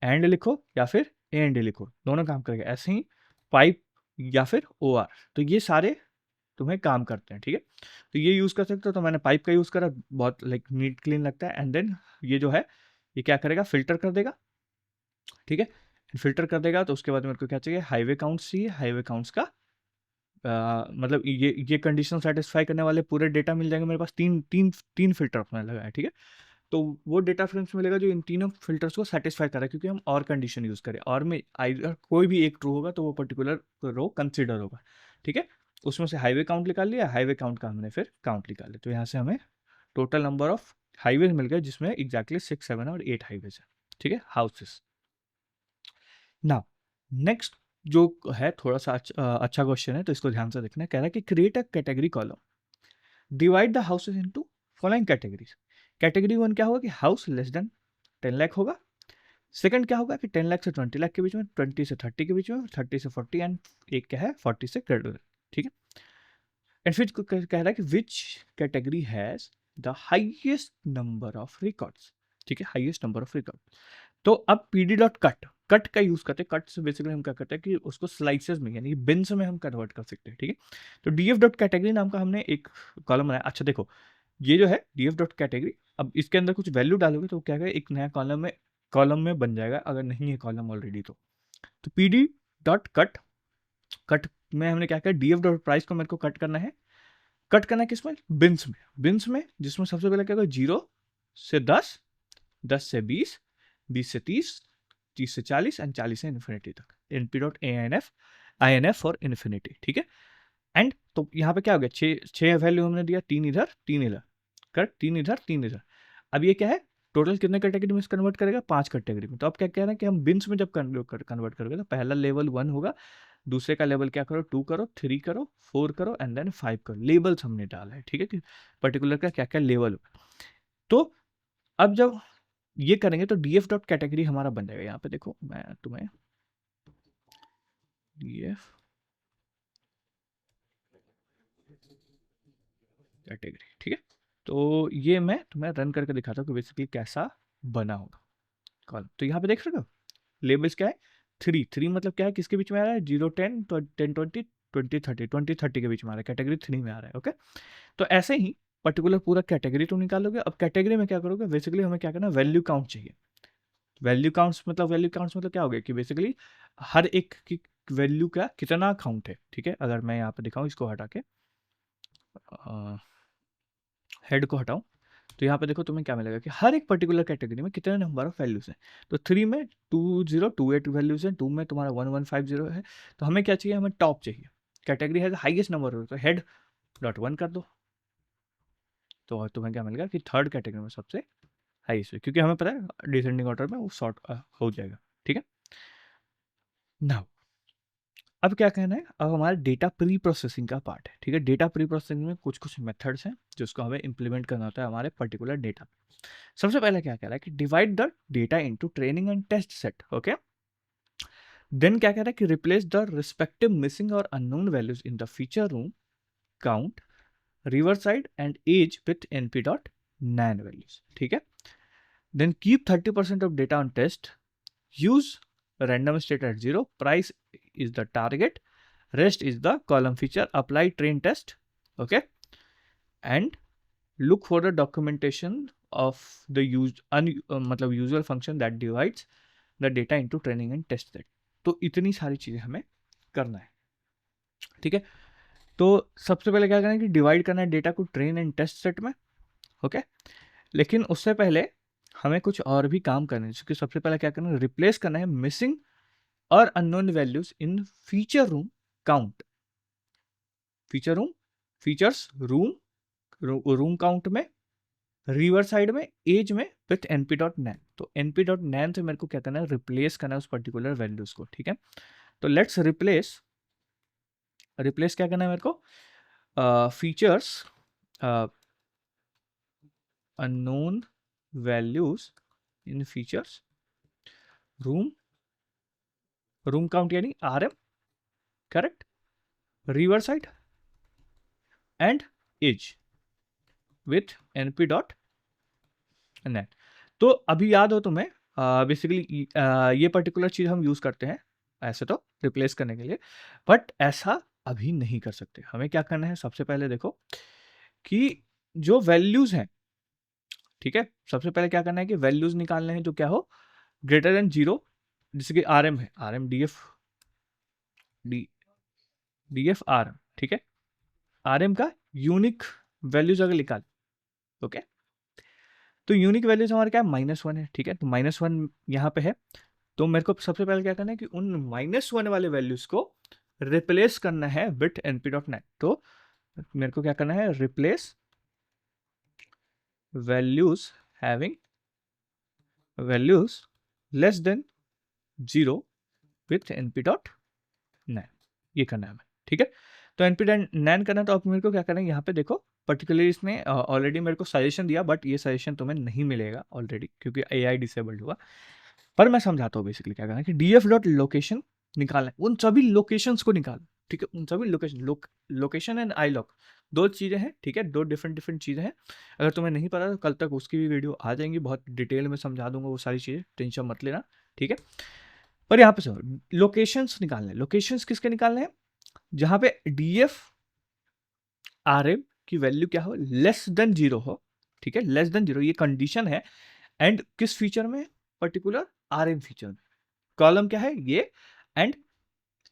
एंड लिखो या फिर एंड लिखो, दोनों काम करेगा। ऐसे ही पाइप या फिर ओ आर, तो ये सारे तुम्हें काम करते हैं, ठीक है। तो ये यूज़ कर सकते हो, तो मैंने पाइप का यूज़ करा, बहुत लाइक नीट क्लीन लगता है। एंड देन ये जो है ये क्या करेगा, फिल्टर कर देगा, ठीक है। फिल्टर कर देगा तो उसके बाद मेरे को क्या चाहिए, हाईवे काउंट्स चाहिए। हाईवे काउंट्स का मतलब ये कंडीशन सेटिस्फाई करने वाले पूरे डेटा मिल जाएंगे मेरे पास, तीन फिल्टर अपना लगा है, ठीक है। तो वो डेटा फ्रेम्स मिलेगा जो इन तीनों फिल्टर्स को सेटिस्फाई करेगा, क्योंकि हम और कंडीशन यूज़ करें, और में आइदर कोई भी एक ट्रू होगा तो वो पर्टिकुलर रो कंसिडर होगा, ठीक है। उसमें से हाईवे काउंट निकाल लिया, हाईवे काउंट का हमने फिर काउंट निकाल लिया, तो यहाँ से हमें टोटल नंबर ऑफ हाईवेज मिल गए, जिसमें एग्जैक्टली 6, 7 और 8 हाईवेज है, ठीक है, हाउसेस। ना नेक्स्ट जो है थोड़ा सा अच्छा क्वेश्चन है, तो इसको ध्यान से देखना। कह रहा है कि create a category column, divide the houses into following categories. Category 1 क्या होगा कि हाउस लेस देन 10 लाख होगा, सेकंड क्या होगा कि 10 लाख से 20 लाख के बीच में, 20 से 30 के बीच में, 30 से 40, एंड एक क्या है 40 से ग्रेटर, ठीक है। एंड फिर कह रहा है कि which category has the highest number of records, ठीक है, हाइएस्ट नंबर ऑफ रिकॉर्ड। तो अब पीडी डॉट कट, कट का यूज करते हैं। कट से बेसिकली हम क्या करते हैं कि उसको स्लाइसेस में यानी बिन्स में हम कन्वर्ट कर सकते हैं, ठीक है। तो डीएफ डॉट कैटेगरी नाम का हमने एक कॉलम बनाया। अच्छा देखो, ये जो है डीएफ डॉट कैटेगरी, अब इसके अंदर कुछ वैल्यू डालोगे तो क्या है, एक नया कॉलम में बन जाएगा, अगर नहीं है कॉलम ऑलरेडी तो पीडी डॉट कट, कट में हमने क्या किया, डीएफ डॉट प्राइस को मेरे को कट करना है। कट करना है किसमें, बिन्स में, बिन्स में जिसमें सबसे पहले क्या होगा 0 से 10, 10 से 20, 20 से 30, 30 से 40 एंड 40 से इन्फिनिटी तक, np dot inf for infinity, ठीक है। एंड तो यहाँ पे क्या हो गया, छह वैल्यू हमने दिया, 3 इधर 3 इधर, करेक्ट, 3 इधर 3 इधर। अब ये क्या है, टोटल कितने कैटेगरी में कन्वर्ट करेगा, 5 कैटेगरी में। तो अब क्या कह रहे हैं कि हम बिन्स में जब कन्वर्ट करोगे तो पहला लेवल 1 होगा, दूसरे का लेवल क्या करो, 2 करो, 3 करो, 4 करो एंड देन 5 करो। लेवल्स हमने डाला है, ठीक है, कि पर्टिकुलर का क्या क्या लेवल होगा। तो अब जब ये करेंगे तो डीएफ डॉट कैटेगरी हमारा बन जाएगा। यहाँ पे देखो मैं तुम्हें डीएफ कैटेगरी, ठीक है, तो ये मैं तुम्हें रन करके दिखाता हूँ कि बेसिकली कैसा बना होगा कॉलम। तो यहाँ पे देख रहे हो लेबल्स क्या है, 3 मतलब क्या है, किसके बीच में आ रहा है, 0 10 10 20 20 30, 20 30 के बीच में आ रहा है, कैटेगरी 3 में आ रहा है, ओके। तो ऐसे ही पर्टिकुलर पूरा कैटेगरी तो निकालोगे। अब कैटेगरी में क्या करोगे, बेसिकली हमें क्या करना है, वैल्यू काउंट चाहिए। वैल्यू काउंट्स मतलब क्या हो गया कि बेसिकली हर एक की वैल्यू का कितना काउंट है, ठीक है। अगर मैं यहाँ पे दिखाऊं, इसको हटा के हेड को हटाऊं, तो यहाँ पे देखो तुम्हें क्या मिलेगा कि हर एक पर्टिकुलर कैटेगरी में कितने नंबर ऑफ वैल्यूज हैं। तो 3 में 2028 वैल्यूज हैं, 2 में तुम्हारा 1150 है। तो हमें क्या चाहिए, हमें टॉप चाहिए, कैटेगरी है हाईएस्ट नंबर, तो हेड डॉट 1 कर दो। तो तुम्हें क्या मिलेगा कि थर्ड कैटेगरी में सबसे हाईएस्ट है, क्योंकि हमें पता है डिसेंडिंग ऑर्डर में वो सॉर्ट हो जाएगा, ठीक है। नाउ अब क्या कहना है, अब हमारा डेटा प्री प्रोसेसिंग का पार्ट है, ठीक है। डेटा प्री प्रोसेसिंग में कुछ कुछ मेथड्स हैं जिसको हमें इंप्लीमेंट करना होता है हमारे पर्टिकुलर डेटा पे। सबसे पहले क्या कह रहा है कि divide the data into training and test set, okay. Then क्या कह रहा है कि रिप्लेस द रिस्पेक्टिव मिसिंग और unknown values in the feature room count, river side and age with np dot nan values, ठीक है। Then keep 30% of data on test, use random state at 0, price is the target, rest is the column feature, apply train test, okay, and look for the documentation of the मतलब usual function that divides the data into training and test set। तो इतनी सारी चीजें हमें करना है, ठीक है। तो सबसे पहले क्या करना है कि डिवाइड करना है डेटा को ट्रेन एंड टेस्ट सेट में, ओके। लेकिन उससे पहले हमें कुछ और भी काम करने हैं, क्योंकि सबसे पहले क्या करना है, रिप्लेस करना है मिसिंग और अननोन वैल्यूज इन feature room count, feature room features room count में, रिवर साइड में, एज में, विथ np डॉट नैन। तो np डॉट नैन से मेरे को क्या करना है, रिप्लेस करना है उस पर्टिकुलर वैल्यूज को, ठीक है। तो लेट्स रिप्लेस क्या करना है मेरे को, features unknown values in features room count यानी rm, correct, river side and age with np dot NaN. तो अभी याद हो तुम्हें, बेसिकली ये पर्टिकुलर चीज हम यूज करते हैं ऐसे तो रिप्लेस करने के लिए, बट ऐसा अभी नहीं कर सकते। हमें क्या करना है, सबसे पहले देखो कि जो वैल्यूज हैं, ठीक है, सबसे पहले क्या करना है कि वैल्यूज निकालने हैं जो क्या हो, ग्रेटर देन 0, जैसे कि rm है, rm df rm, ठीक है। rm का यूनिक वैल्यूज अगर निकाल, ओके, तो यूनिक वैल्यूज हमारे क्या है, -1 है, ठीक है। तो -1 यहाँ पे है, तो मेरे को सबसे पहले क्या करना है कि उन -1 वाले वैल्यूज को रिप्लेस करना है विथ np डॉट नैन। तो मेरे को क्या करना है, replace values having values less than 0 with np dot NaN, ये करना है हमें, ठीक है। तो np डॉट नैन करना है, तो अब मेरे को क्या करना है, यहाँ पे देखो पर्टिकुलरली इसने ऑलरेडी मेरे को सजेशन दिया, बट ये सजेशन तुम्हें नहीं मिलेगा ऑलरेडी क्योंकि AI डिसेबल्ड हुआ। पर मैं समझाता हूँ बेसिकली क्या करना है कि df डॉट लोकेशन निकालना है, उन सभी लोकेशंस को निकालना, ठीक है, उन सभी location, location and I lock दो चीजें हैं, ठीक है, दो डिफरेंट डिफरेंट चीजें हैं। अगर तुम्हें नहीं पता तो कल तक उसकी भी वीडियो आ जाएंगी, बहुत डिटेल में समझा दूंगा वो सारी चीजें, टेंशन मत लेना, ठीक है। पर यहाँ पे सुनो, लोकेशंस निकालने हैं, लोकेशंस किसके निकालने हैं, जहां पे df rm की वैल्यू क्या हो, लेस देन जीरो हो, ठीक है, लेस देन जीरो, ये कंडीशन है। एंड किस फीचर में, पर्टिकुलर rm फीचर में, कॉलम क्या है ये, एंड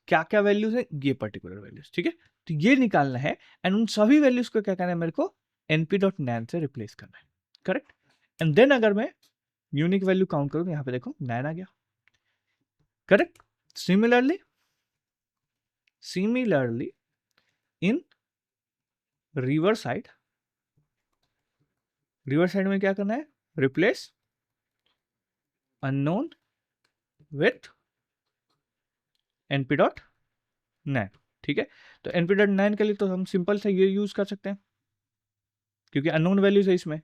क्या क्या वैल्यूज है ये पर्टिकुलर वैल्यूज, ठीक है। तो ये निकालना है, एंड उन सभी वैल्यूज को क्या करना है मेरे को np.nan से रिप्लेस करना है, करेक्ट। एंड देन अगर मैं यूनिक वैल्यू काउंट करूं, यहां पे देखो 9 आ गया, correct. Similarly in riverside में क्या करना है, रिप्लेस अननोन विथ np.nan, ठीक है। तो np.nan के लिए तो हम सिंपल से ये यूज कर सकते हैं, क्योंकि अननोन वैल्यूज है इसमें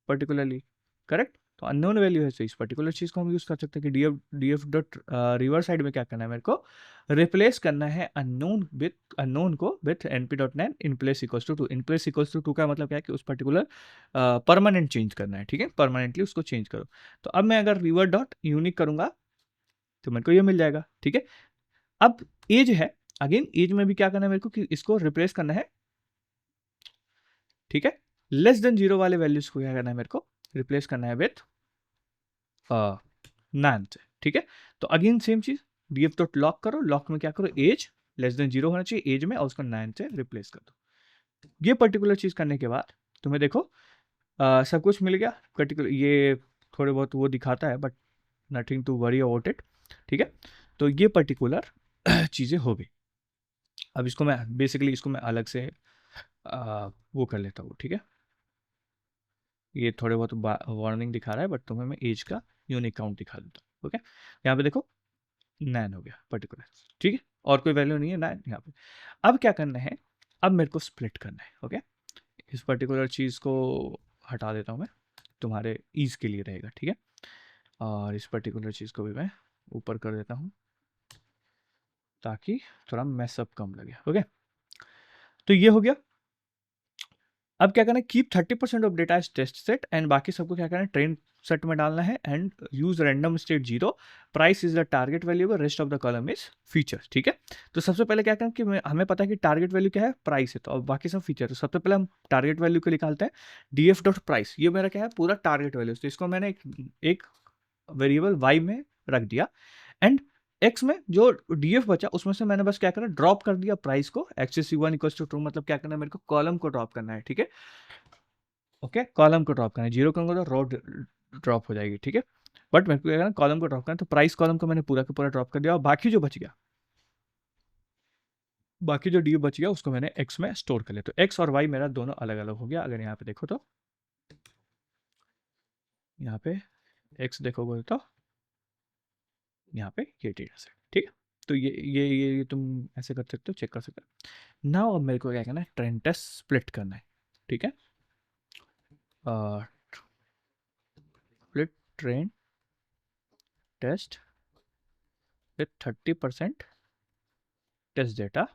पर्टिकुलरली, करेक्ट। तो अननोन वैल्यू है, तो इस पर्टिकुलर चीज को हम यूज कर सकते हैं कि df डॉट रिवर साइड में क्या करना है मेरे को, रिप्लेस करना है अननोन को with np.nan in place equals to 2। In place equals to 2 का मतलब क्या है कि उस पर्टिकुलर परमानेंट चेंज करना है, ठीक है, परमानेंटली उसको चेंज करो। तो अब मैं अगर रिवर डॉट यूनिक करूंगा तो मेरे को ये मिल जाएगा, ठीक है। अब एज है, अगेन एज में भी क्या करना है मेरे को कि इसको रिप्लेस करना है, ठीक है, लेस देन जीरो वाले वैल्यूज को क्या करना है मेरे को, रिप्लेस करना है विथ नाइन से, ठीक है। तो अगेन सेम चीज, df डॉट लॉक करो, लॉक में क्या करो, एज लेस देन जीरो होना चाहिए एज में, और उसको 9 से रिप्लेस कर दो। ये पर्टिकुलर चीज करने के बाद तुम्हें देखो सब कुछ मिल गया पर्टिकुलर, ये थोड़े बहुत वो दिखाता है but nothing to worry about it, ठीक है। तो ये पर्टिकुलर चीजें हो गई। अब इसको मैं बेसिकली इसको मैं अलग से वो कर लेता हूँ, ठीक है। ये थोड़े बहुत वार्निंग दिखा रहा है, बट तुम्हें मैं एज का यूनिक काउंट दिखा देता हूँ, ओके। यहाँ पे देखो 9 हो गया पर्टिकुलर, ठीक है, और कोई वैल्यू नहीं है 9 यहाँ पे। अब क्या करना है, अब मेरे को स्प्लिट करना है, ओके। इस पर्टिकुलर चीज़ को हटा देता हूँ मैं, तुम्हारे ईज के लिए रहेगा, ठीक है। और इस पर्टिकुलर चीज़ को भी मैं ऊपर कर देता हूँ ताकि थोड़ा मैसअप कम लगे, ओके। तो ये हो गया। अब क्या करना है, keep 30% of data as test set, and बाकी सबको क्या करना है, ट्रेन सेट में डालना है, and use random state zero, price is the target value, rest of the column is features, ठीक है। तो सबसे पहले क्या करना कि हमें पता है कि टारगेट वैल्यू क्या है, प्राइस है, तो अब बाकी सब फीचर। तो सबसे पहले हम टारगेट वैल्यू को निकालते हैं, df डॉट प्राइस, ये मेरा क्या है, पूरा टारगेट वैल्यू, तो इसको मैंने एक वेरिएबल y में रख दिया, एंड x में जो df बचा उसमें से मैंने बस क्या करा, ड्रॉप कर दिया प्राइस को, access c1 equals to true, मतलब क्या करना है मेरे को, कॉलम को ड्रॉप करना है, ठीक है, ओके। कॉलम को ड्रॉप करना है, जीरो करूंगा तो रो ड्रॉप हो जाएगी, ठीक है। बट मेरे को क्या करना, कॉलम को ड्रॉप करना है, तो प्राइस कॉलम को मैंने पूरा का पूरा ड्रॉप कर दिया, और बाकी जो बच गया, बाकी जो डी बच गया उसको मैंने एक्स में स्टोर कर लिया। तो एक्स और वाई मेरा दोनों अलग अलग हो गया। अगर यहाँ पे देखो तो यहाँ पे एक्स देखोगे तो यहाँ पे ये डेटा सेट, ठीक है। तो ये तुम ऐसे कर सकते हो, चेक कर सकते हो। नाउ अब मेरे को क्या करना है, ट्रेंड टेस्ट स्प्लिट करना है, ठीक है। Split trend test with 30% test data,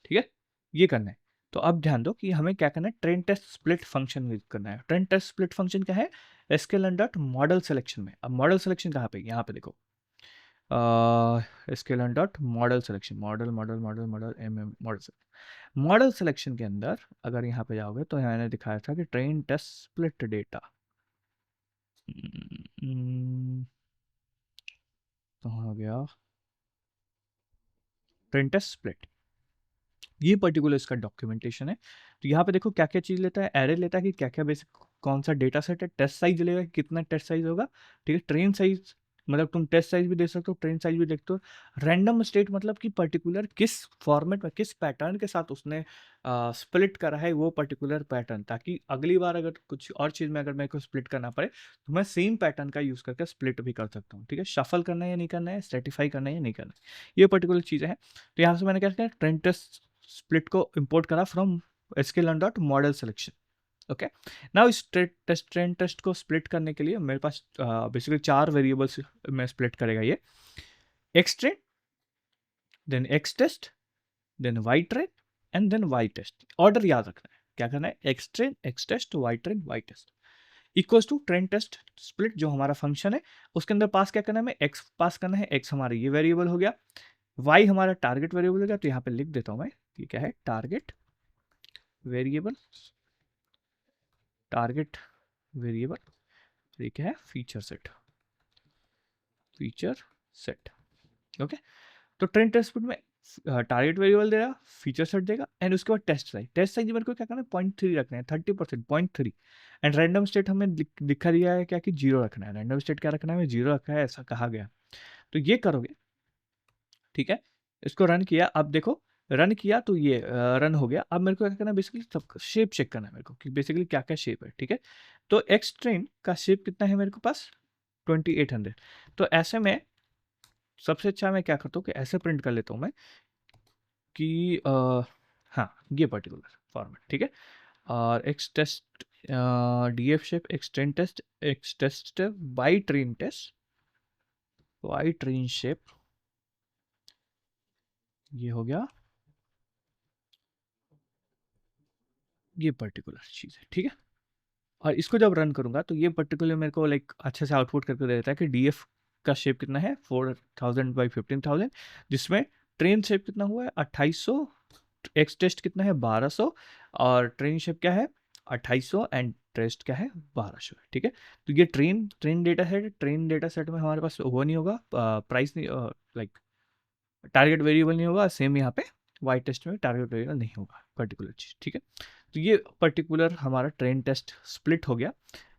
ठीक है, ये करना है। तो अब ध्यान दो कि हमें क्या करना है, train test split function use करना है। ट्रेन टेस्ट स्प्लिट फंक्शन क्या है, एसक्यूएल डॉट मॉडल सिलेक्शन में। अब मॉडल सिलेक्शन कहाँ पे, यहाँ पे देखो, SQL dot model selection, model model model model model selection के अंदर अगर यहाँ पे जाओगे तो मैंने दिखाया था कि ट्रेन टेस्ट स्प्लिट डेटा, कहाँ हो गया, ट्रेन टेस्ट स्प्लिट, ये पर्टिकुलर इसका डॉक्यूमेंटेशन है। तो यहाँ पे देखो क्या क्या चीज लेता है, एरे लेता है कि क्या क्या बेसिक कौन सा डेटा सेट है, टेस्ट साइज लेगा कितना टेस्ट साइज होगा, ठीक है, ट्रेन साइज मतलब तुम टेस्ट साइज भी दे सकते हो, ट्रेन साइज भी देखते हो। रैंडम स्टेट मतलब कि पर्टिकुलर किस फॉर्मेट में किस पैटर्न के साथ उसने स्प्लिट करा है वो पर्टिकुलर पैटर्न, ताकि अगली बार अगर कुछ और चीज में अगर मेरे को स्प्लिट करना पड़े तो मैं सेम पैटर्न का यूज करके स्प्लिट भी कर सकता हूँ, ठीक है। शफल करना है या नहीं करना है, स्ट्रेटिफाई करना है या नहीं करना है, ये पर्टिकुलर चीजें हैं। तो यहाँ से मैंने क्या किया, ट्रेन टेस्ट स्प्लिट को इंपोर्ट करा from sklearn dot model selection, okay. Now इस ट्रेन टेस्ट को स्प्लिट करने के लिए मेरे पास बेसिकली 4 वेरिएबल्स में स्प्लिट करेगा ये, X train, then X test, then Y train and then Y test. Order याद रखना है, क्या करना है, X train, X test, Y train, Y test equals to train test split, जो हमारा फंक्शन है उसके अंदर पास क्या करना है, हमें एक्स पास करना है, एक्स हमारा ये वेरिएबल हो गया, वाई हमारा टारगेट वेरिएबल हो गया, तो यहाँ पे लिख देता हूँ मैं, ये क्या है, टारगेट वेरिएबल, टारगेट वेरिएबल, ये क्या है, feature set, feature set. Okay, तो ट्रेन टेस्ट स्प्लिट में टारगेट वेरिएबल देगा, फीचर सेट देगा, एंड उसके बाद टेस्ट साइज मेरे को क्या करना है, 0.3 रखना है, 30%, 0.3, एंड रैंडम स्टेट हमें दिखा दिया है क्या कि 0 रखना है, रैंडम स्टेट क्या रखना है, हमें 0 रखा है, ऐसा कहा गया। तो ये करोगे, ठीक है, इसको रन किया, अब देखो रन किया तो ये रन हो गया। अब मेरे को क्या करना है, बेसिकली सब शेप चेक करना है मेरे को कि बेसिकली क्या क्या शेप है, ठीक है। तो एक्स ट्रेन का शेप कितना है मेरे को पास, 2800। तो ऐसे में सबसे अच्छा मैं क्या करता हूँ कि ऐसे प्रिंट कर लेता हूँ मैं कि हाँ, ये पर्टिकुलर फॉर्मेट, ठीक है। और X test, D F shape, X train test, X test, Y train test, Y train shape, ये हो गया, ये पर्टिकुलर चीज़ है, ठीक है। और इसको जब रन करूंगा तो ये पर्टिकुलर मेरे को लाइक अच्छे से आउटपुट करके दे देता है कि डीएफ का शेप कितना है, 4000 बाई 15000, जिसमें ट्रेन शेप कितना हुआ है 2800, एक्स टेस्ट कितना है 1200, और ट्रेन शेप क्या है 2800, एंड टेस्ट क्या है 1200, ठीक है। तो ये ट्रेन डेटा सेट में हमारे पास वो नहीं होगा, प्राइस नहीं, लाइक टारगेट वेरिएबल नहीं होगा, सेम यहाँ पे वाई टेस्ट में टारगेट वेरिएबल नहीं होगा, पर्टिकुलर चीज़, ठीक है। तो ये पर्टिकुलर हमारा ट्रेन टेस्ट स्प्लिट हो गया,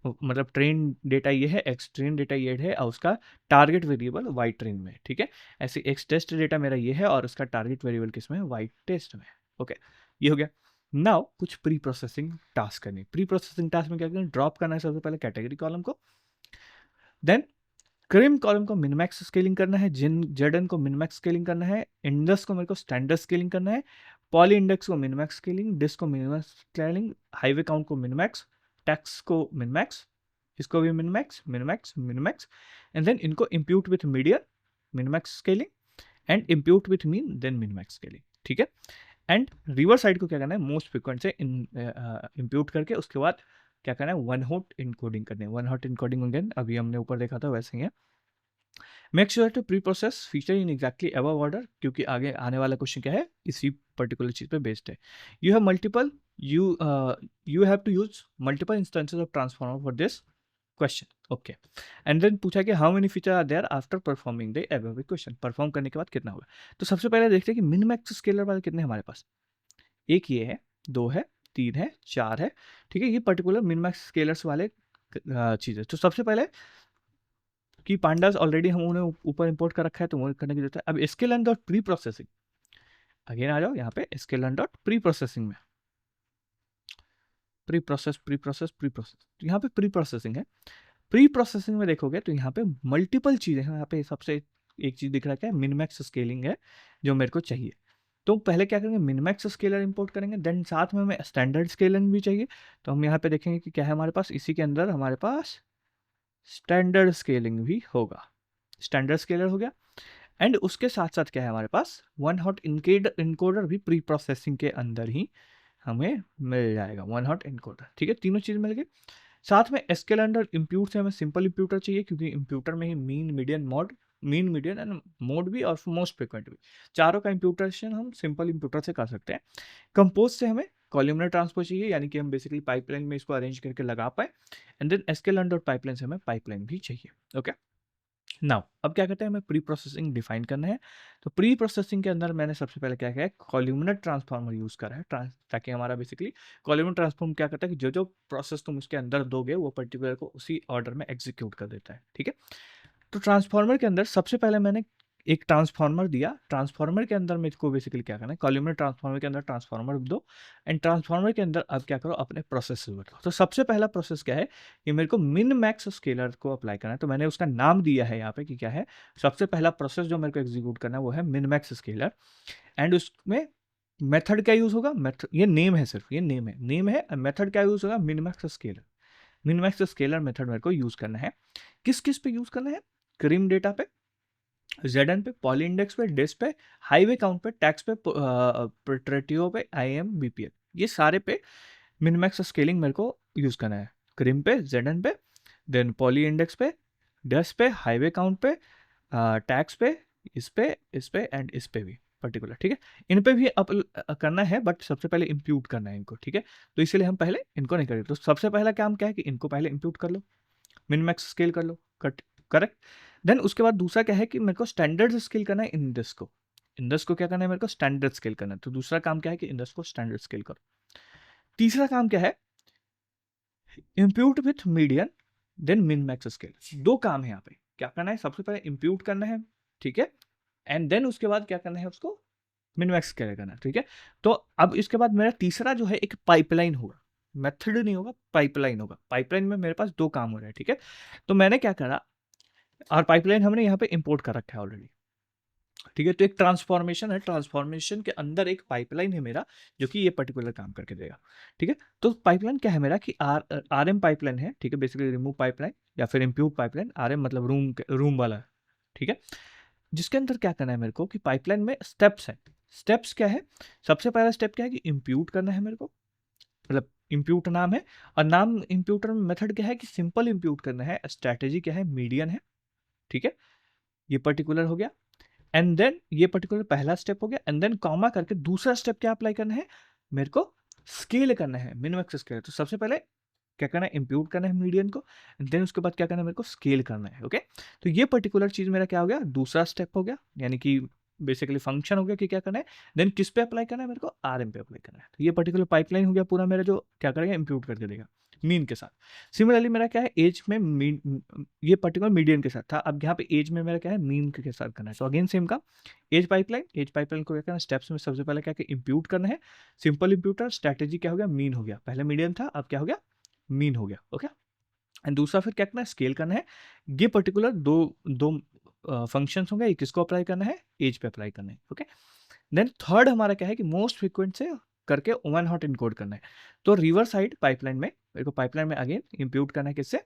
मतलब ट्रेन डेटा ये है, एक्स ट्रेन डेटा ये है, और उसका टारगेट वेरिएबल वाई ट्रेन में, ठीक है। ऐसे एक्स टेस्ट डेटा मेरा ये है और उसका टारगेट वेरिएबल किस में है, वाई टेस्ट में, ओके। ये हो गया। नाउ कुछ प्री प्रोसेसिंग टास्क करनी, प्री प्रोसेसिंग टास्क में क्या करना, ड्रॉप करना है सबसे पहले कैटेगरी कॉलम को, देन क्रिम कॉलम को मिनमैक्स स्केलिंग करना है, जिन जेडन को मिनमैक्स स्केलिंग करना है, इंडेक्स को मेरे को स्टैंडर्ड स्केलिंग करना है, पॉली इंडेक्स को मिनमैक्स स्केलिंग, डिस्क को मिनमैक्स स्केलिंग, हाईवे काउंट को मिनमैक्स, टैक्स को मिनमैक्स, इसको भी min max min max min max, and then इनको impute with median min max scaling, and impute with mean then min max scaling, ठीक है। एंड रिवर्स साइड को क्या करना है, मोस्ट फ्रिक्वेंट से इम्प्यूट करके उसके बाद क्या करना है, वन हॉट इनकोडिंग करनी है। वन हॉट इनकोडिंग अगेन अभी हमने ऊपर देखा था वैसे ही है। Make sure to preprocess feature in exactly above order, क्योंकि आगे आने वाला क्वेश्चन क्या है, इसी पर्टिकुलर चीज पे बेस्ड है। You have multiple, you have to use multiple instances of transformer for this question, okay. And then पूछा कि how many feature are there after performing the above equation, perform करने के बाद कितना होगा। तो सबसे पहले देखते हैं कि मिन मैक्स स्केलर वाले कितने हमारे पास, एक ये है, दो है, तीन है, चार है, ठीक है। ये पर्टिकुलर मिन मैक्स स्केलर्स वाले चीज़ है। तो सबसे पहले कि पांडास ऑलरेडी हम उन्हें ऊपर इंपोर्ट कर रखा है, तो वो करने की जरूरत है। अब sklearn dot preprocessing, again आ जाओ यहाँ पे स्केलन डॉट प्री प्रोसेसिंग में, preprocess preprocess preprocess, तो यहाँ पे प्री प्रोसेसिंग है। प्री प्रोसेसिंग में देखोगे तो यहाँ पे मल्टीपल चीज़ें हैं। यहाँ पे सबसे एक चीज़ दिख रहा है, क्या मिनमैक्स स्केलिंग है जो मेरे को चाहिए। तो पहले क्या करेंगे, मिनमैक्स स्केलर इंपोर्ट करेंगे, देन साथ में हमें स्टैंडर्ड स्केलिंग भी चाहिए। तो हम यहाँ पे देखेंगे कि क्या है हमारे पास, इसी के अंदर हमारे पास स्टैंडर्ड स्केलिंग भी होगा, स्टैंडर्ड स्केलर हो गया। एंड उसके साथ साथ क्या है हमारे पास, वन हॉट इनकोडर भी प्री प्रोसेसिंग के अंदर ही हमें मिल जाएगा, वन हॉट इनकोडर, ठीक है। तीनों चीज़ मिल गई। साथ में एसक्यूएल अंडर इम्प्यूट से हमें सिंपल इम्प्यूटर चाहिए, क्योंकि इम्प्यूटर में ही mean median mode, mean median and mode भी और मोस्ट फ्रिक्वेंट भी, चारों का इम्प्यूटेशन हम सिंपल इम्प्यूटर से कर सकते हैं। कंपोज से हमें कॉलमनर ट्रांसपोज चाहिए, यानी कि हम बेसिकली पाइपलाइन में इसको अरेंज करके लगा पाए। And then SQL under pipeline से हमें पाइपलाइन भी चाहिए, ओके। नाउ अब क्या करते हैं, हमें प्री प्रोसेसिंग डिफाइन करना है। तो प्री प्रोसेसिंग के अंदर मैंने सबसे पहले क्या किया है, कॉलमनर ट्रांसफार्मर यूज करा है, ताकि हमारा बेसिकली कॉलमनर ट्रांसफॉर्म क्या करता है कि जो जो प्रोसेस तुम उसके अंदर दोगे वो पर्टिकुलर को उसी ऑर्डर में एग्जीक्यूट कर देता है, ठीक है। तो ट्रांसफार्मर के अंदर सबसे पहले मैंने एक ट्रांसफार्मर दिया, ट्रांसफार्मर के अंदर मेरे को बेसिकली क्या करना है, कॉलमनर ट्रांसफार्मर के अंदर ट्रांसफार्मर दो, एंड ट्रांसफार्मर के अंदर अब क्या करो, अपने प्रोसेस बताओ। तो सबसे पहला प्रोसेस क्या है कि मेरे को मिन मैक्स स्केलर को अप्लाई करना है। तो मैंने उसका नाम दिया है यहाँ पे कि क्या है, सबसे पहला प्रोसेस जो मेरे को एग्जीक्यूट करना है वो है मिन मैक्स स्केलर। एंड उसमें मेथड क्या यूज होगा, मेथड ये नेम है, सिर्फ ये नेम है। मेथड क्या यूज होगा, minimax scalar. Minimax scalar method मेरे को यूज करना है। किस किस पे यूज करना है, क्रीम डेटा पे, जेडन पे, पॉली इंडेक्स पे, डिस पे, हाईवे काउंट पे, टैक्स पे, प्रोट्रेटिव पे, आईएम, बीपीएल, ये सारे पे मिनिमैक्स स्केलिंग मेरे को यूज करना है। क्रीम पे, जेडन पे, देन पॉली इंडेक्स पे, डिस पे, हाईवे काउंट पे, टैक्स पे, इस पे एंड इस पे भी पर्टिकुलर, ठीक है। इन पे भी अप करना है, बट सबसे पहले इंप्यूट करना है इनको, ठीक है। तो इसीलिए हम पहले इनको नहीं करेंगे। तो सबसे पहला काम क्या है कि इनको पहले इंप्यूट कर लो, मिनिमैक्स स्केल कर लो, कट, करेक्ट। देन उसके बाद दूसरा क्या है कि मेरे को स्टैंडर्ड स्केल करना है इंडेक्स को। इंडेक्स को क्या करना है, मेरे को स्टैंडर्ड स्केल करना है। तो दूसरा काम क्या है कि इंडेक्स को स्टैंडर्ड स्केल करो। तीसरा काम क्या है, impute with median, then min max scale. दो काम है यहाँ पे, क्या करना है, सबसे पहले इंप्यूट करना है, ठीक है, एंड देन उसके बाद क्या करना है, उसको मिन मैक्स स्केल करना है, ठीक है। तो अब इसके बाद मेरा तीसरा जो है एक पाइपलाइन होगा, मेथड नहीं होगा, पाइपलाइन होगा। पाइपलाइन में मेरे पास दो काम हो रहे हैं, ठीक है। तो मैंने क्या करा, और पाइपलाइन हमने यहाँ पे इंपोर्ट कर रखा है ऑलरेडी, ठीक है। तो एक ट्रांसफॉर्मेशन है, ट्रांसफॉर्मेशन के अंदर एक पाइपलाइन है मेरा, जो कि ये पर्टिकुलर काम करके देगा, ठीक है। तो पाइपलाइन क्या है मेरा कि आर एम पाइपलाइन है, ठीक है, बेसिकली रिमूव पाइपलाइन या फिर इम्प्यूट पाइपलाइन। आर एम मतलब रूम वाला, ठीक है। जिसके अंदर क्या करना है मेरे को कि पाइपलाइन में स्टेप्स है। स्टेप्स क्या है, सबसे पहला स्टेप क्या है कि इम्प्यूट करना है मेरे को, मतलब इम्प्यूट नाम है, और नाम इम्प्यूटर में मेथड क्या है कि सिंपल इम्प्यूट करना है, स्ट्रैटेजी क्या है, मीडियन है, ठीक है। ये पर्टिकुलर हो गया, एंड देन ये पर्टिकुलर पहला स्टेप हो गया, एंड देन कॉमा करके दूसरा स्टेप क्या अप्लाई करना है मेरे को, स्केल करना है, मिनिमैक्स स्केल। तो सबसे पहले क्या करना है, इंप्यूट करना है मीडियन को, देन उसके बाद क्या करना है, मेरे को स्केल करना है, ओके। तो ये पर्टिकुलर चीज मेरा क्या हो गया, दूसरा स्टेप हो गया, यानी कि बेसिकली फंक्शन हो गया कि क्या करना है, देन किस पे अप्लाई करना है, मेरे को आरएम पे अप्लाई करना है। तो ये पर्टिकुलर पाइपलाइन हो गया पूरा मेरा, जो क्या करेगा, इंप्यूट करके देगा मीन के साथ। सिमिलरली मेरा क्या है, एज में मीन, ये पर्टिकुलर मीडियन के साथ था, अब यहाँ पे एज में मेरा क्या है, मीन के साथ करना है। तो अगेन सेम का एज पाइपलाइन, एज पाइपलाइन को क्या करना है, स्टेप्स में सबसे पहले क्या इंप्यूट करना है, सिंपल इंप्यूटर, स्ट्रैटेजी क्या हो गया, मीन हो गया, पहले मीडियन था अब क्या हो गया, मीन हो गया, ओके। एंड दूसरा फिर क्या करना है, स्केल करना है। ये पर्टिकुलर दो दो फंक्शंस होंगे, एक किसको अप्लाई करना है, एज पे अप्लाई करना है, ओके। देन थर्ड हमारा क्या है कि मोस्ट फ्रीक्वेंट से करके वन हॉट इनकोड करना है। तो रिवर साइड पाइपलाइन में मेरे को पाइपलाइन में अगेन इंप्यूट करना है, किससे,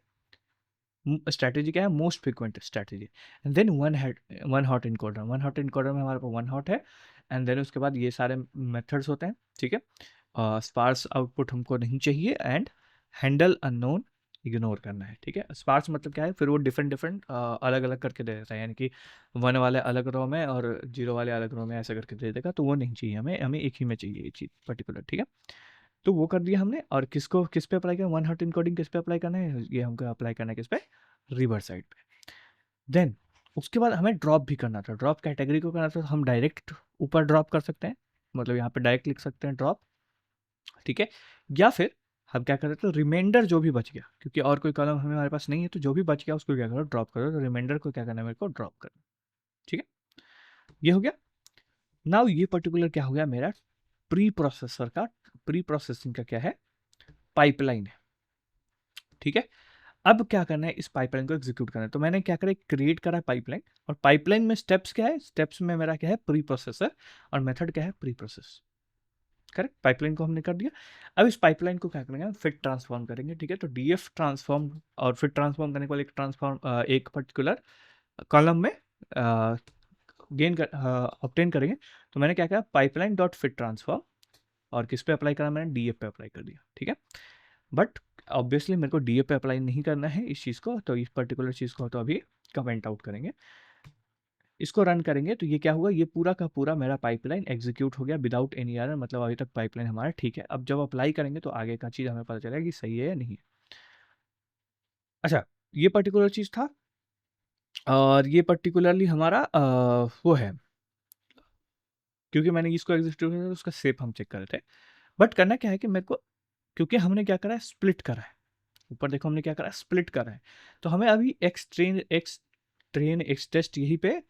स्ट्रैटेजी क्या है, most frequent strategy, and then one hot encoder. One hot encoder में हमारे पास वन हॉट है, एंड देन उसके बाद ये सारे मेथड्स होते हैं, ठीक है। स्पार्स आउटपुट हमको नहीं चाहिए, एंड हैंडल अननोन इग्नोर करना है, ठीक है। स्पार्स मतलब क्या है, फिर वो डिफरेंट डिफरेंट अलग अलग करके दे देता है, यानी कि वन वाले अलग रो में और जीरो वाले अलग रो में ऐसे करके दे देगा, तो वो नहीं चाहिए हमें, हमें एक ही में चाहिए ये चीज़ पर्टिकुलर, ठीक है। तो वो कर दिया हमने, और किसको किस पे अप्लाई करना, वन हॉट इनकोडिंग किस पे अप्लाई करना है, ये हमको अप्लाई करना है किस पे, रिवर साइड पे। देन उसके बाद हमें ड्रॉप भी करना था, ड्रॉप कैटेगरी को करना था, तो हम डायरेक्ट ऊपर ड्रॉप कर सकते हैं, मतलब यहाँ पे डायरेक्ट लिख सकते हैं ड्रॉप, ठीक है। या फिर हम क्या कर सकते हैं, रिमाइंडर जो भी बच गया, क्योंकि और कोई कॉलम हमारे पास नहीं है, तो जो भी बच गया उसको क्या करो, ड्रॉप करो। तो रिमाइंडर को क्या करना है, मेरे को ड्रॉप करना, ठीक है। ये हो गया। नाउ ये पर्टिकुलर क्या हो गया मेरा, प्री प्रोसेसर का, प्री प्रोसेसिंग का क्या है, पाइपलाइन है, ठीक है। अब क्या करना है, इस पाइपलाइन को एग्जीक्यूट करना है। तो मैंने क्या करा, क्रिएट करा पाइपलाइन, और पाइपलाइन में स्टेप्स क्या है, स्टेप्स में मेरा क्या है, प्री प्रोसेसर, और मेथड क्या है, प्री प्रोसेस, करेक्ट। पाइपलाइन को हमने कर दिया। अब इस पाइपलाइन को क्या करेंगे, फिट ट्रांसफॉर्म करेंगे, ठीक है। तो डीएफ ट्रांसफॉर्म, और फिट ट्रांसफॉर्म करने के बाद एक ट्रांसफॉर्म एक पर्टिकुलर कॉलम में गेन कर ऑब्टेन करेंगे। तो मैंने क्या किया, पाइपलाइन डॉट फिट ट्रांसफॉर्म, और किस पे अप्लाई करा, मैंने डीएफ पे अप्लाई कर दिया, ठीक है। बट ऑब्वियसली मेरे को डीएफ पे अप्लाई नहीं करना है इस चीज़ को, तो इस पर्टिकुलर चीज़ को तो अभी कमेंट आउट करेंगे। इसको रन करेंगे तो ये क्या हुआ, ये पूरा का पूरा मेरा पाइपलाइन एग्जीक्यूट हो गया विदाउट एनी एरर, मतलब अभी तक पाइपलाइन हमारा ठीक है। अब जब अप्लाई करेंगे तो आगे का चीज़ हमें पता चलेगा कि सही है या नहीं है। अच्छा, ये पर्टिकुलर चीज़ था, और ये पर्टिकुलरली हमारा वो है, क्योंकि मैंने इसको एग्जीक्यूट किया उसका शेप हम चेक कर रहे थे। बट करना क्या है कि मेरे को, क्योंकि हमने क्या करा है, स्प्लिट करा है, ऊपर देखो हमने क्या करा है, स्प्लिट करा है। तो हमें अभी एक्स टेस्ट यही पे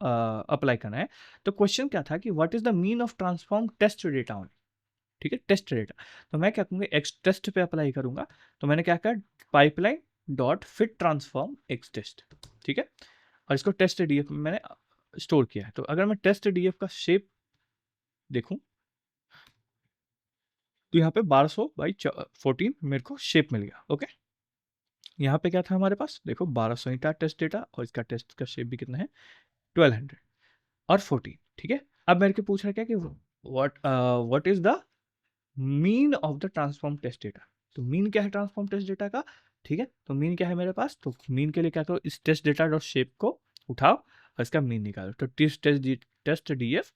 अप्लाई करना है। तो क्वेश्चन क्या था कि what is the mean of transform test data on, ठीक है, टेस्ट डेटा। तो मैं क्या करूँगा, एक्स टेस्ट पे अप्लाई करूंगा। तो मैंने क्या कहा, pipeline dot fit transform X test, ठीक है। और इसको टेस्ट डीएफ में मैंने स्टोर किया है। तो अगर मैं टेस्ट डीएफ का शेप देखूं, तो यहाँ पे 1200/14 मेरे को शेप मिल गया। ओके, यहाँ पे क्या था हमारे पास, देखो 1200 ही था टेस्ट डेटा, और इसका टेस्ट का शेप भी कितना है, 1200 और 14। ठीक है, अब मेरे को पूछ रहा है क्या कि what is the mean of the transform test data. तो मीन क्या है ट्रांसफॉर्म टेस्ट डेटा का, ठीक है, तो मीन क्या है मेरे पास, तो मीन के लिए क्या करो, इस टेस्ट डेटा डॉट शेप को उठाओ और इसका मीन निकालो। तो टेस्ट डीएफ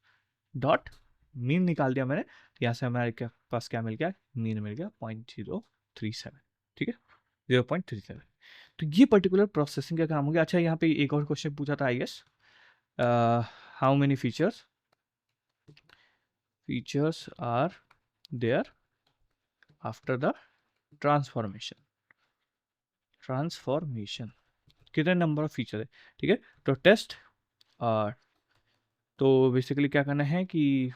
डॉट मीन निकाल दिया मैंने, यहाँ से हमारे पास क्या मिल गया, मीन मिल गया 0.037। ठीक है, 0.37। तो ये पर्टिकुलर प्रोसेसिंग का काम हो गया। अच्छा, यहाँ पे एक और क्वेश्चन पूछा था I guess, how many features are there after the transformation कितने नंबर ऑफ फीचर है। ठीक है, तो टेस्ट तो बेसिकली क्या करना है कि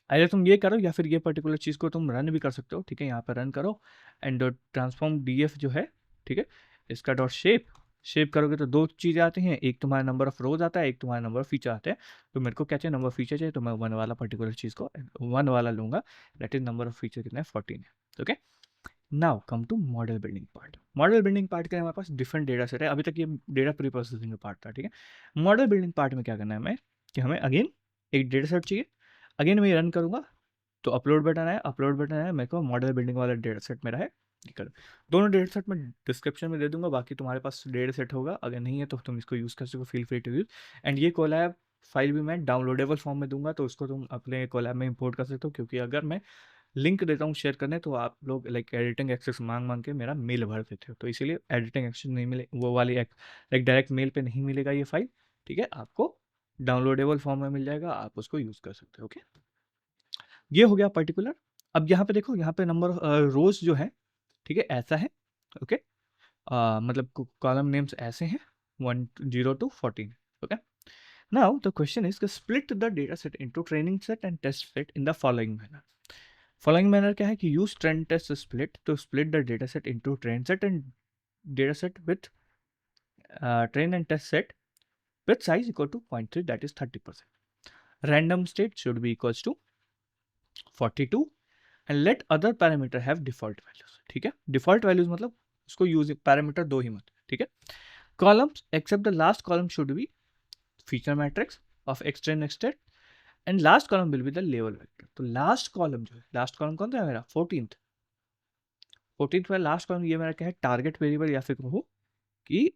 अगर तुम ये करो या फिर ये पर्टिकुलर चीज़ को तुम रन भी कर सकते हो। ठीक है, यहाँ पर रन करो एंड डॉट ट्रांसफॉर्म डीएफ जो है, ठीक है, इसका डॉट शेप करोगे तो दो चीज़ें आती हैं, एक तुम्हारा नंबर ऑफ रोज आता है, एक तुम्हारा नंबर ऑफ फीचर आते हैं। तो मेरे को क्या चाहिए, नंबर ऑफ फीचर चाहिए, तो मैं वन वाला पर्टिकुलर चीज़ को वन वाला लूंगा, that is number of feature कितना है, 14 है। Okay, now come to model building part. Model building part के लिए हमारे पास डिफरेंट डेटा सेट है। अभी तक ये डेटा प्री प्रोसेसिंग का पार्ट था। ठीक है, मॉडल बिल्डिंग पार्ट में क्या करना है हमें, कि हमें अगेन एक डेटा सेट चाहिए, अगेन मैं रन करूंगा तो अपलोड बटन है, मेरे को मॉडल बिल्डिंग वाला डेटा सेट मेरा है। कर दोनों डेटा सेट मैं डिस्क्रिप्शन में दे दूंगा, बाकी तुम्हारे पास डेटा सेट होगा, अगर नहीं है तो तुम इसको यूज़ कर सको, feel free to use. And ये कोलैब फाइल भी मैं डाउनलोडेबल फॉर्म में दूंगा, तो उसको तुम अपने कोलैब में इंपोर्ट कर सकते हो, क्योंकि अगर मैं लिंक देता हूँ शेयर करने तो आप लोग लाइक एडिटिंग एक्सेस मांग मांग के मेरा मेल भर देते हो, तो इसीलिए एडिटिंग एक्सेस नहीं मिले, वो वाली लाइक डायरेक्ट मेल पे नहीं मिलेगा ये फाइल। ठीक है, आपको डाउनलोडेबल फॉर्म में मिल जाएगा, आप उसको यूज़ कर सकते हो। ओके, ये हो गया पर्टिकुलर। अब यहाँ पे देखो, यहाँ पे नंबर रोज जो है, ठीक है, ऐसा है। ओके, मतलब कॉलम नेम्स ऐसे हैं 1 0 to 14। Okay, now the question is split the data set into training set and test set in the following manner. Following manner क्या है कि use train test split to split the data set into train set and data set with train and test set with size equal to 0.3, that is 30%. Random state should be equals to 42 and let other parameter have default values। ठीक है, default values मतलब उसको use parameter दो ही मत। ठीक है, columns except the last column should be feature matrix of xtrain xstat and last column will be the label vector। तो last column जो है, last column कौन सा है मेरा, 14th में लास्ट कॉलम ये मेरा क्या है, टारगेट वेरिएबल या फिर कहो कि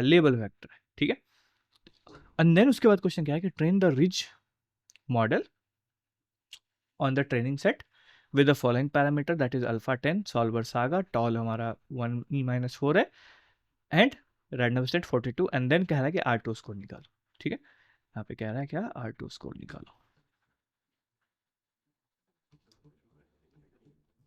लेबल वेक्टर है। ठीक है, एंड देन उसके बाद क्वेश्चन क्या है कि train the ridge model on the training set with the following parameter, that is alpha 10, solver saga, tall हमारा 1e-4 है and random state 42 and then कह रहा है कि R2 स्कोर निकालो। ठीक है, यहाँ पे कह रहा है क्या, R2 स्कोर निकालो।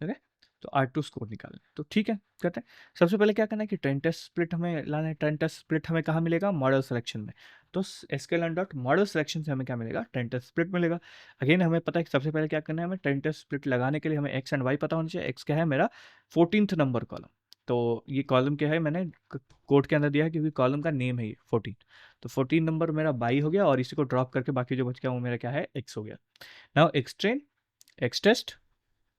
ठीक है, तो R2 स्कोर निकालना है, तो ठीक है करते हैं। सबसे पहले क्या करना है कि ट्रेन टेस्ट स्प्लिट हमें लाना है। ट्रेन टेस्ट स्प्लिट हमें कहाँ मिलेगा, मॉडल सिलेक्शन में। तो sklearn डॉट मॉडल सिलेक्शन से हमें क्या मिलेगा, ट्रेन टेस्ट स्प्लिट मिलेगा। अगेन हमें पता है कि सबसे पहले क्या करना है, हमें ट्रेन टेस्ट स्प्लिट लगाने के लिए हमें एक्स एंड वाई पता होना चाहिए। एक्स क्या है मेरा 14th नंबर कॉलम, तो ये कॉलम क्या है मैंने कोड के अंदर दिया है क्योंकि कॉलम का नेम है ये 14। तो 14 नंबर मेरा बाई हो गया और इसी को ड्रॉप करके बाकी जो बच गया वो मेरा क्या है, एक्स हो गया। Now X train, X test,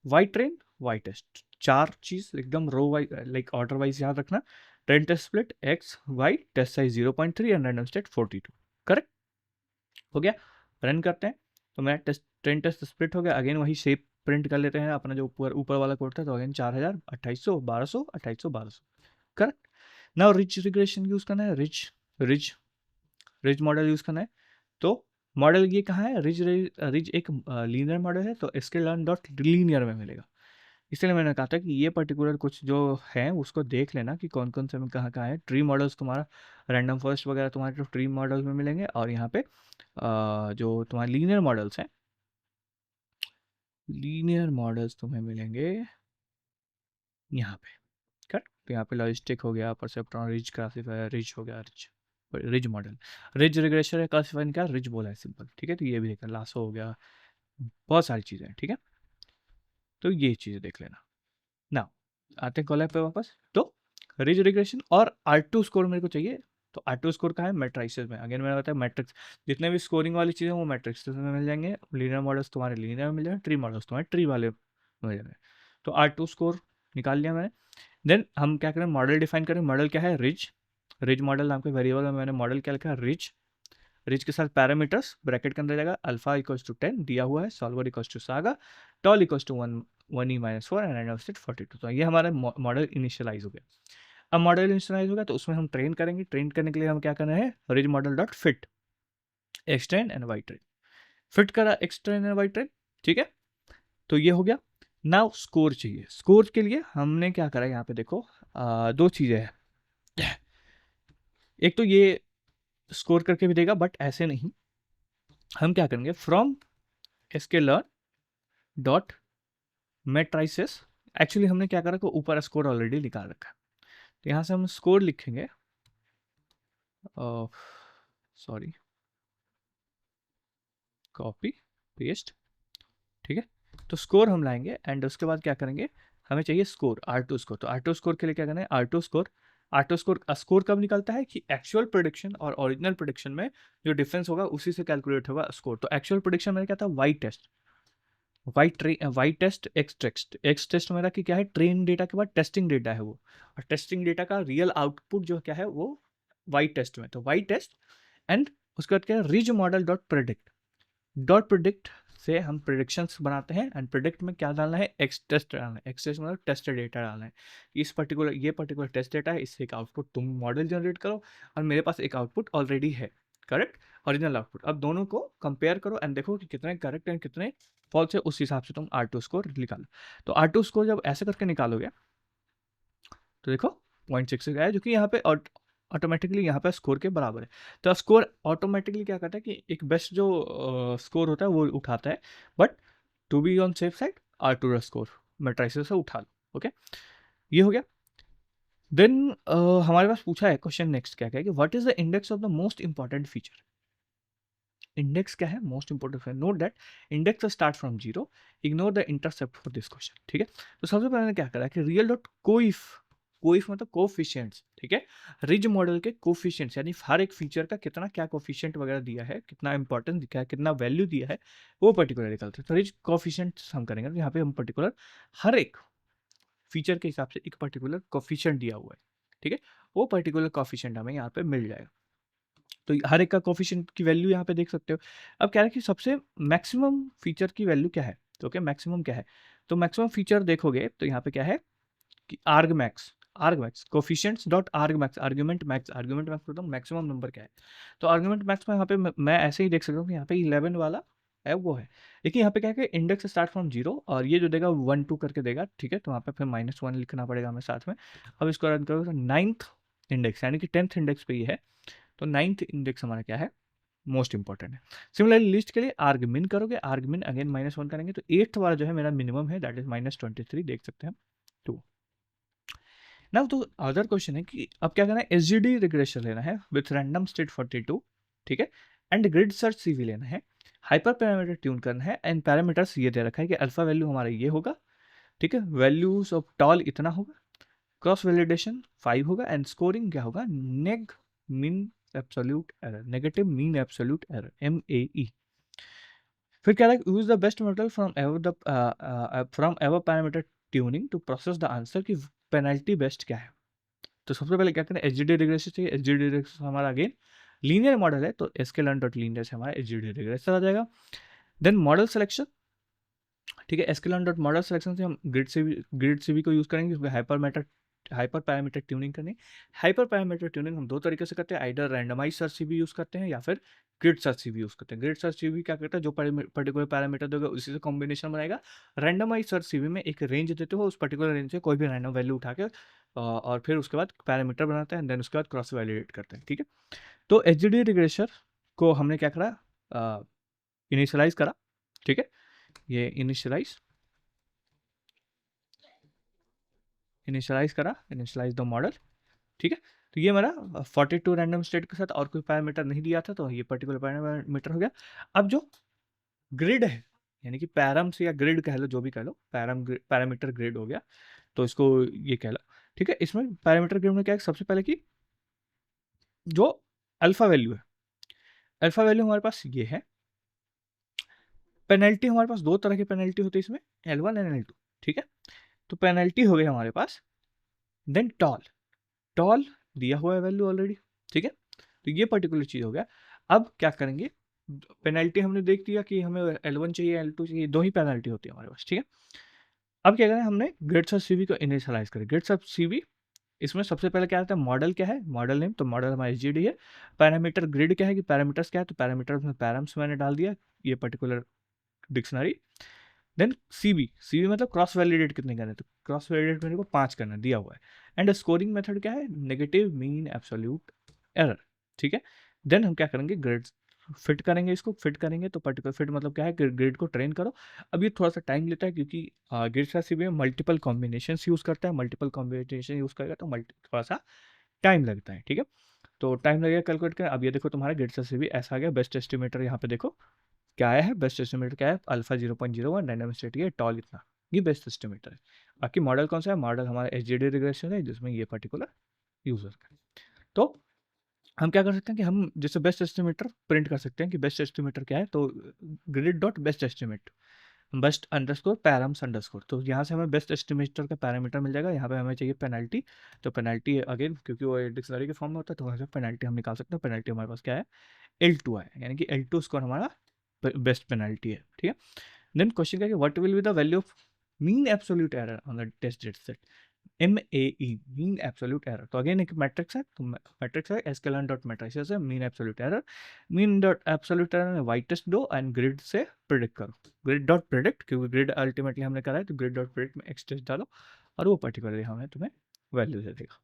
Y train, Y test, चार चीज एकदम row wise like order wise याद रखना। Train test split X Y, test size 0.3 and random state 42। Correct हो गया, रन करते हैं तो मेरा टेस्ट ट्रेन टेस्ट स्प्लिट हो गया। अगेन वही शेप प्रिंट कर लेते हैं अपना जो ऊपर ऊपर वाला कोड था, तो again 4000 2800 1200 2800 1200। Correct, now rich regression use करना है, रिच रिच मॉडल यूज करना है। तो मॉडल ये कहाँ है, रिज रिज एक लीनियर मॉडल है, तो इसके लर्न डॉट लीनियर में मिलेगा। इसलिए मैंने कहा था कि ये पर्टिकुलर कुछ जो है उसको देख लेना कि कौन कौन से में कहाँ कहाँ है। ट्री मॉडल्स तुम्हारा रैंडम फॉरेस्ट वगैरह तुम्हारे जो ट्री मॉडल्स में मिलेंगे, और यहाँ पे जो तुम्हारे लीनियर मॉडल्स हैं, लीनियर मॉडल्स तुम्हें मिलेंगे यहाँ पे। करेक्ट, तो यहाँ पे लॉजिस्टिक हो गया, परसेप्ट्रॉन, रिज क्लासीफायर, रिज हो गया, रिज मॉडल, रिज रिग्रेशन है, क्लासीफायर क्या रिज बोला है सिंपल। ठीक है, तो ये भी देखना, लासो हो गया, बहुत सारी चीज़ें हैं। ठीक है, तो ये चीज़ें देख लेना। ना आते हैं कॉलम पे वापस, तो रिज रिग्रेशन और R2 स्कोर मेरे को चाहिए। तो R2 स्कोर का है मैट्रिसेस में, अगेन मैंने बताया मैट्रिक्स, जितने भी स्कोरिंग वाली चीज़ें वो मैट्रिक्स में मिल जाएंगे। लीनियर मॉडल्स तुम्हारे लीनियर में मिल जाएंगे, ट्री मॉडल्स तुम्हारे ट्री वाले तो R2 स्कोर निकाल लिया मैंने। देन हम क्या करें, मॉडल डिफाइन करें। मॉडल क्या है, रिज। रिज मॉडल नाम के वेरिएबल में मैंने मॉडल क्या लिखा है, रिज। रिज के साथ पैरामीटर्स ब्रैकेट के अंदर जाएगा, अल्फा इक्वल्स टू 10 दिया हुआ है, solver equals to saga, tol equals to 1e-4 and end of state 42। तो ये हमारा मॉडल इनिशियलाइज हो गया। अब मॉडल इनिशियलाइज हो गया तो उसमें हम ट्रेन करेंगे। ट्रेन करने के लिए हम क्या करना है, ridge model dot fit extend and Y train. Fit करा एक्सटेंड एंड वाई ट्रेन, ठीक है। तो ये हो गया। नाउ स्कोर चाहिए। स्कोर के लिए हमने क्या करा, यहाँ पे देखो दो चीजें हैं। एक तो ये स्कोर करके भी देगा, बट ऐसे नहीं। हम क्या करेंगे, from sklearn dot matrices. Actually हमने क्या करा कि ऊपर स्कोर ऑलरेडी निकाल रखा है, तो यहाँ से हम स्कोर लिखेंगे। सॉरी, कॉपी पेस्ट, ठीक है। तो स्कोर हम लाएंगे एंड उसके बाद क्या करेंगे, हमें चाहिए स्कोर R2 स्कोर। तो R2 स्कोर के लिए क्या करना है, R2 score. R2 score score कब निकलता है कि एक्चुअल प्रेडिक्शन और ओरिजिनल प्रेडिक्शन में जो डिफरेंस होगा उसी से कैलकुलेट होगा स्कोर। तो एक्चुअल प्रेडिक्शन में क्या था, Y test, Y test X test मेरा कि क्या है, ट्रेन डेटा के बाद टेस्टिंग डेटा है वो, और टेस्टिंग डेटा का रियल आउटपुट जो क्या है वो वाई टेस्ट में। तो वाई टेस्ट एंड उसके बाद क्या है, ridge model dot predict. Dot predict से हम प्रिडिक्शंस बनाते हैं एंड प्रिडिक्ट में क्या डालना है, एक्स टेस्ट डालना है। एक्स टेस्ट मतलब टेस्ट डेटा डालना है। इस पर्टिकुलर ये पर्टिकुलर टेस्ट डेटा है, इससे एक आउटपुट तुम मॉडल जनरेट करो और मेरे पास एक आउटपुट ऑलरेडी है, करेक्ट, ओरिजिनल आउटपुट। अब दोनों को कंपेयर करो एंड देखो कि कितने करेक्ट एंड कितने फॉल्स है, उस हिसाब से तुम R2 स्कोर निकालो। तो R2 स्कोर जब ऐसे करके निकालोगे तो देखो 0.66 आया, जो कि यहाँ पे ऑटोमेटिकली यहाँ पे स्कोर के बराबर है। तो स्कोर ऑटोमेटिकली क्या करता है कि एक बेस्ट जो स्कोर होता है वो उठाता है, but to be on safe side R2 score matrices से उठा लो। ओके, ये हो गया। देन हमारे पास पूछा है क्वेश्चन नेक्स्ट क्या है कि what is the index of the most important feature. Index क्या है, most important feature. Note that index start from zero, ignore the intercept for this question, ठीक है। तो सबसे पहले क्या करा कि रियल डॉट कोइफ, कोइफ मतलब कोफिशिएंट्स, ठीक है। रिज मॉडल के कोफिशिएंट्स यानी हर एक फीचर का कितना क्या कोफिशिएंट वगैरह दिया है, कितना इंपॉर्टेंस दिया है, कितना वैल्यू दिया है, वो पर्टिकुलर निकलते हैं। तो रिज कोफिशिएंट्स हम करेंगे, तो यहाँ पे हम पर्टिकुलर हर एक फीचर के हिसाब से एक पर्टिकुलर कोफिशिएंट दिया हुआ है, ठीक है। वो पर्टिकुलर कोफिशिएंट हमें यहाँ पे मिल जाएगा। तो हर एक का कोफिशिएंट की वैल्यू यहाँ पे देख सकते हो। अब क्या है कि सबसे मैक्सिमम फीचर की वैल्यू क्या है, तो ओके मैक्सिमम क्या है, तो मैक्सिमम फीचर देखोगे तो यहाँ पे क्या है कि arg max coefficients dot arg max, argument max मतलब मैक्सिमम नंबर क्या है। तो आर्ग्यूमेंट मैक्स में यहाँ पे मैं ऐसे ही देख सकता हूँ कि यहाँ पे 11 वाला है वो है। लेकिन यहाँ पे क्या है कि इंडेक्स स्टार्ट फ्रॉम जीरो और ये जो देगा 1 2 करके देगा, ठीक है। तो वहाँ पे फिर -1 लिखना पड़ेगा हमें साथ में। अब इसको रन करो तो 9th इंडेक्स यानी कि 10th इंडेक्स पे ये है। तो 9th इंडेक्स हमारा क्या है, मोस्ट इंपॉर्टेंट है। सिमिलरली लिस्ट के लिए आर्गमिन करोगे, आर्गमिन अगेन -1 करेंगे, तो 8th वाला जो है मेरा मिनिमम है, दैट इज -23 देख सकते हैं 2। नाउ तो अदर क्वेश्चन है कि अब क्या करना है, एसजीडी रिग्रेशन लेना है विथ रैंडम स्टेट 42, ठीक है, एंड ग्रिड सर्च सीवी लेना है, हाइपर पैरामीटर ट्यून करना है एंड पैरामीटर्स ये दे रखा है कि अल्फा वैल्यू हमारा ये होगा, ठीक है, वैल्यूज ऑफ टॉल इतना होगा, क्रॉस वैलिडेशन 5 होगा एंड स्कोरिंग क्या होगा, neg mean absolute error, negative mean absolute error MAE। फिर क्या है, use the best model from hyperparameter tuning to process the answer की पेनल्टी बेस्ट क्या है। तो सबसे पहले क्या करें, एचजीडी रिग्रेशन चाहिए। एचजीडी रिग्रेशन हमारा अगेन लीनियर मॉडल है, तो sklearn डॉट लीनियर से हमारा एचजीडी रिग्रेशन आ जाएगा। देन मॉडल सिलेक्शन, ठीक है, sklearn डॉट मॉडल सिलेक्शन से हम ग्रिड सीवी को यूज करेंगे, उसमें हाइपर पैरामीटर ट्यूनिंग करनी। हाइपर पैरामीटर ट्यूनिंग हम दो तरीके से करते हैं, आइडर रैंडमाइज सर्च सीवी यूज करते हैं या फिर ग्रिड सर्च सीवी यूज करते हैं। ग्रिड सर्च सीवी क्या करता है, जो पर्टिकुलर पैरामीटर देगा उसी से कॉम्बिनेशन बनाएगा। रैंडमाइज सर्च सीवी में एक रेंज देते हो, उस पर्टिकुलर रेंज से कोई भी रैंडम वैल्यू उठा के और फिर उसके बाद पैरामीटर बनाते हैं, देन उसके बाद क्रॉस वैलिडेट करते हैं, ठीक है। तो एचजीडी रिग्रेसर को हमने क्या करा, इनिशियलाइज करा, ठीक है, ये इनिशियलाइज द मॉडल, ठीक है। तो ये मेरा 42 रैंडम स्टेट के साथ और कोई पैरामीटर नहीं दिया था, तो ये पर्टिकुलर पैरामीटर हो गया। अब जो ग्रिड है यानी कि पैरम्स या ग्रिड कह लो, जो भी कह लो, पैरामीटर ग्रिड हो गया, तो इसको ये कह लो, ठीक है। इसमें पैरामीटर ग्रिड में क्या है, सबसे पहले कि जो अल्फा वैल्यू है, अल्फा वैल्यू हमारे पास ये है। पेनल्टी हमारे पास दो तरह की पेनल्टी होती है इसमें, L1 एंड L2। ठीक है, तो पेनल्टी हो गई हमारे पास। देन टॉल, टॉल दिया हुआ है वैल्यू ऑलरेडी, ठीक है, तो ये पर्टिकुलर चीज हो गया। अब क्या करेंगे, पेनल्टी हमने देख लिया कि हमें L1 चाहिए L2 चाहिए, दो ही पेनल्टी होती है हमारे पास, ठीक है। अब क्या करें, हमने ग्रिड्स ऑफ सीवी को इनिशियलाइज करें। ग्रिड्स ऑफ सीवी, इसमें सबसे पहले क्या आता है, मॉडल क्या है, मॉडल नेम, तो मॉडल हमारा एसजीडी है। पैरामीटर ग्रिड क्या है, कि पैरामीटर्स क्या है, तो पैरामीटर्स में पैराम्स मैंने डाल दिया, ये particular dictionary. Then CV, CV मतलब क्रॉस वैलिडेट कितने करना है, तो क्रॉस वैलिडेट मेरे को 5 करना दिया हुआ है। एंड स्कोरिंग मेथड क्या है, नेगेटिव मीन एब्सोल्यूट एरर, ठीक है। देन हम क्या करेंगे, ग्रिड फिट करेंगे, इसको फिट करेंगे, तो पर्टिकुलर फिट मतलब क्या है, ग्रिड को ट्रेन करो। अब ये थोड़ा सा टाइम लेता है, क्योंकि ग्रिड का सीवी में मल्टीपल कॉम्बिनेशन यूज करता है, मल्टीपल कॉम्बिनेशन यूज करेगा तो थोड़ा सा टाइम लगता है, ठीक है। तो टाइम लगेगा कैलकुलेट कर। अब ये देखो तुम्हारा ग्रिड का सीवी ऐसा आ गया। बेस्ट एस्टिमेटर यहाँ पे देखो क्या आया है, बेस्ट एस्टिमेटर क्या है, अल्फा 0.01, डायनामिक स्टेटिक है, टॉल इतना, ये बेस्ट एस्टिमेटर है। बाकी मॉडल कौन सा है, मॉडल हमारा एसजीडी रिग्रेशन है, जिसमें ये पर्टिकुलर यूजर का। तो हम क्या कर सकते हैं कि हम जैसे बेस्ट एस्टिमेटर प्रिंट कर सकते हैं कि बेस्ट एस्टिमेटर क्या है, तो grid dot best estimate best underscore params underscore, तो यहाँ से हमें बेस्ट एस्टिमेटर का पैरामीटर मिल जाएगा। यहाँ पे हमें चाहिए पेनल्टी, तो पेनल्टी अगेन क्योंकि वो डिक्शनरी के फॉर्म में होता है, तो वहाँ से पेनल्टी हम निकाल सकते हैं। पेनल्टी हमारे पास क्या है, L2 है, यानी कि L2 स्कोर हमारा बेस्ट पेनल्टी है, ठीक है। देन क्वेश्चन क्या है, what will be the value of mean absolute error on the test data set, MAE, mean absolute error. तो अगेन एक मैट्रिक्स है, तो मैट्रिक्स है एस्केलन डॉट मैट्रिसेस है, mean absolute error, mean dot absolute error में Y test दो and grid से predict करो। ग्रिड डॉट प्रिडिक्ट, क्योंकि ग्रिड अल्टीमेटली हमने करा है, तो ग्रिड डॉट प्रिडिक्ट में एक्स टेस्ट डालो और वो पर्टिकुलरली हमें तुम्हें वैल्यू दे देगा,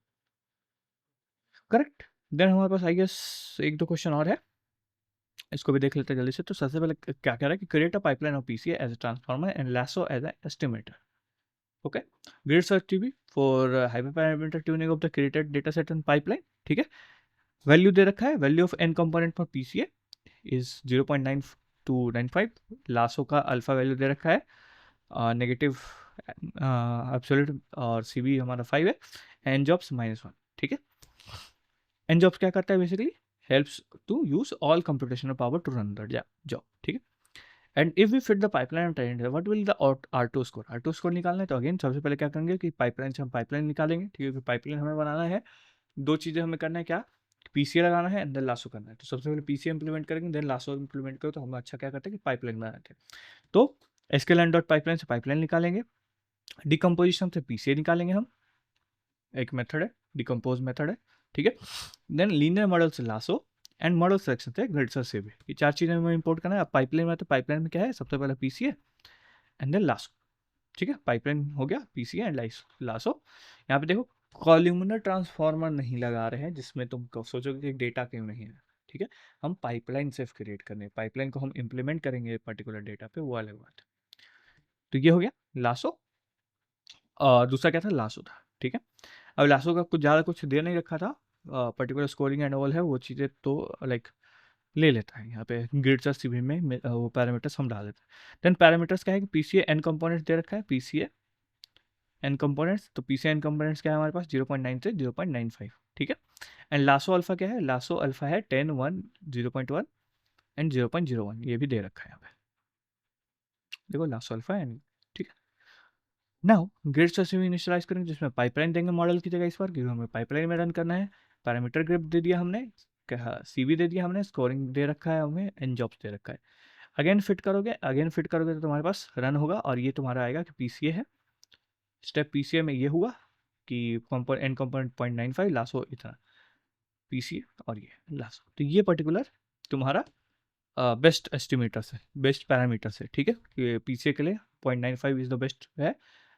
करेक्ट। देन हमारे पास आई गेस एक दो क्वेश्चन और है, इसको भी देख लेते हैं जल्दी से। तो सबसे पहले क्या कह रहा है कि create a pipeline of PCA as a transformer and lasso as a estimator, okay. Grid search TV for hyper parameter tuning of the created data set and pipeline, ठीक है। वैल्यू दे रखा है, value of N component for PCA is 0.9295, lasso का alpha value दे रखा है negative absolute, और सीवी हमारा 5 है, एन जॉब्स -1, ठीक है। एन जॉब्स क्या करता है, basically helps to use all computational power to run the job, ठीक है। And if we fit the pipeline trend, what will the R2 score, R2 score निकालना है, तो अगेन सबसे पहले क्या करेंगे कि पाइपलाइन से हम पाइपलाइन निकालेंगे, ठीक है। पाइपलाइन हमें बनाना है, दो चीज़ें हमें करना है, क्या, पीसीए लगाना है एंड देन लासो करना है। तो सबसे पहले पीसीए इंप्लीमेंट करेंगे, देन लासो इंप्लीमेंट करो, तो हम अच्छा क्या करते हैं कि पाइपलाइन बनाते हैं। तो एसक्यूएल डॉट पाइपलाइन से पाइपलाइन निकालेंगे, डिकम्पोजिशन से पीसीए निकालेंगे हम, एक मेथड है, डिकम्पोज मेथड है, ठीक है। देन लीनियर मॉडल से लासो एंड मॉडल सिलेक्शन से ग्रिड सर्च से भी, ये चार चीज़ें हमें इंपोर्ट करना है। अब पाइपलाइन में, तो पाइपलाइन में क्या है, सबसे पहले पीसीए एंड देन लासो, ठीक है। पाइपलाइन हो गया, पीसीए एंड लासो। यहाँ पे देखो कॉल्यूमिनर ट्रांसफार्मर नहीं लगा रहे हैं, जिसमें तुम सोचोगे कि डेटा क्यों नहीं है, ठीक है। हम पाइपलाइन सिर्फ क्रिएट करने, पाइपलाइन को हम इंप्लीमेंट करेंगे पर्टिकुलर डेटा पे, वो अलग बात है। तो ये हो गया लासो, और दूसरा क्या था, लासो था, ठीक है। अब लासो का कुछ ज़्यादा कुछ दे नहीं रखा था, पर्टिकुलर स्कोरिंग एंड ऑल है, वो चीज़ें तो लाइक ले लेता है यहाँ पे ग्रिड सर्च सीवी में वो पैरामीटर्स हम डाल देते हैं। देन पैरामीटर्स क्या है कि पीसीए एन कंपोनेंट्स दे रखा है, पीसीए एन कंपोनेंट्स, तो पीसीए एन कंपोनेंट्स क्या है हमारे पास, 0.9 से 0.95, ठीक है। एंड लासो अल्फा क्या है, लासो अल्फा है 10, 1, 0.1 एंड 0.01, ये भी दे रखा है यहाँ पे, देखो लासो अल्फा एंड, ठीक है। Now grid search CV initialize करेंगे, जिसमें पाइपलाइन देंगे मॉडल की जगह इस बार, क्योंकि हमें पाइपलाइन में रन करना है। पैरामीटर ग्रिड दे दिया हमने, क्या सीवी दे दिया हमने, स्कोरिंग दे रखा है हमें, एन जॉब्स दे रखा है। अगेन फिट करोगे, अगेन फिट करोगे तो तुम्हारे पास रन होगा, और ये तुम्हारा आएगा कि पीसीए है। स्टेप पीसीए में ये हुआ कि एन कंपोनेंट 0.95, लासो इतना, पीसीए और ये लासो, तो ये पर्टिकुलर तुम्हारा बेस्ट एस्टिमेटर्स है, बेस्ट पैरामीटर्स है, ठीक है। ये पीसीए के लिए 0.95 इज द बेस्ट है,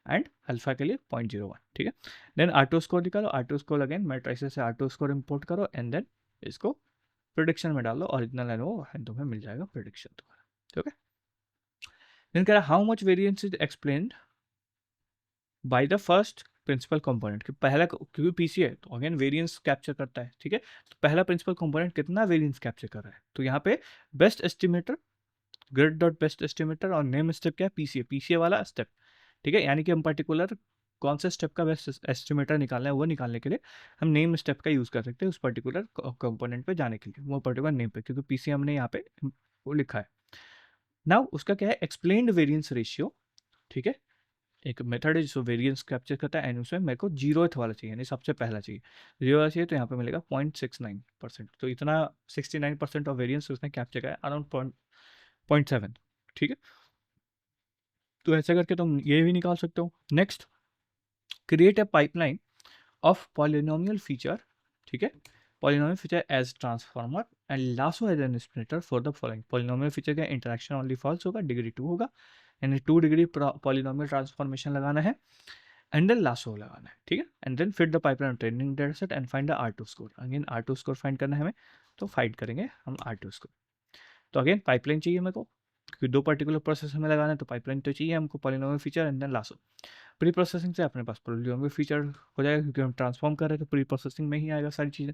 एंड अल्फा के लिए 0.01, ठीक है। देन R2 स्कोर निकालो, R2 स्कोर अगेन मैट्रिसेस से R2 स्कोर इंपोर्ट करो, एंड देन इसको प्रिडिक्शन में डालो, ओरिजिनल एंड वो तुम्हें मिल जाएगा प्रिडिक्शन तुम्हारा, ठीक है। देन कह रहा how much variance is explained by the first principle component, कि पहला, क्योंकि पीसी है तो अगेन वेरिएंस कैप्चर करता है, ठीक है। तो पहला प्रिंसिपल कंपोनेंट कितना वेरिएंस कैप्चर कर रहा है, तो यहाँ पे best estimator, grid dot best estimator, और नेम स्टेप क्या है, पीसीए, पीसीए वाला स्टेप, ठीक है। यानी कि हम पर्टिकुलर कौन से स्टेप का बेस्ट एस्टिमेटर निकालना है, वो निकालने के लिए हम नेम स्टेप का यूज कर सकते हैं उस पर्टिकुलर कंपोनेंट पे जाने के लिए, वो पर्टिकुलर नेम पे, क्योंकि पीसीए हमने यहाँ पे वो लिखा है। नाउ उसका क्या है, एक्सप्लेन्ड वेरिएंस रेशियो, ठीक है। एक मेथड है जिसको वेरिएंस कैप्चर करता है, एंड उसमें मेरे को 0th वाला चाहिए, यानी सबसे पहला चाहिए। 0 वाला चाहिए तो यहाँ पे मिलेगा 0.69%। तो इतना 69% ऑफ वेरिएंस उसने कैप्चर किया, अराउंड 0.7। ठीक है, तो ऐसा करके तुम ये भी निकाल सकते हो। Next, create a pipeline of polynomial feature. ठीक है, polynomial feature as transformer and lasso as an estimator for the following. Polynomial feature का इंटरेक्शन ओनली फॉल्स होगा, डिग्री 2 होगा, यानी 2 डिग्री पॉलिनोमियल ट्रांसफॉर्मेशन लगाना है, एंड देन लासो लगाना है। ठीक है, and then fit the pipeline training data set and find the R2 score. Again R2 score find करना है हमें, तो फाइंड करेंगे हम R2 स्कोर। तो अगेन पाइपलाइन चाहिए मेरे को, क्योंकि 2 पर्टिकुलर प्रोसेस हमें लगाना है, तो पाइपलाइन तो चाहिए हमको, polynomial feature and then lasso. Preprocessing से अपने पास पॉलिनोमियल फीचर हो जाएगा, क्योंकि हम ट्रांसफॉर्म कर रहे हैं, तो प्री प्रोसेसिंग में ही आएगा सारी चीज़ें,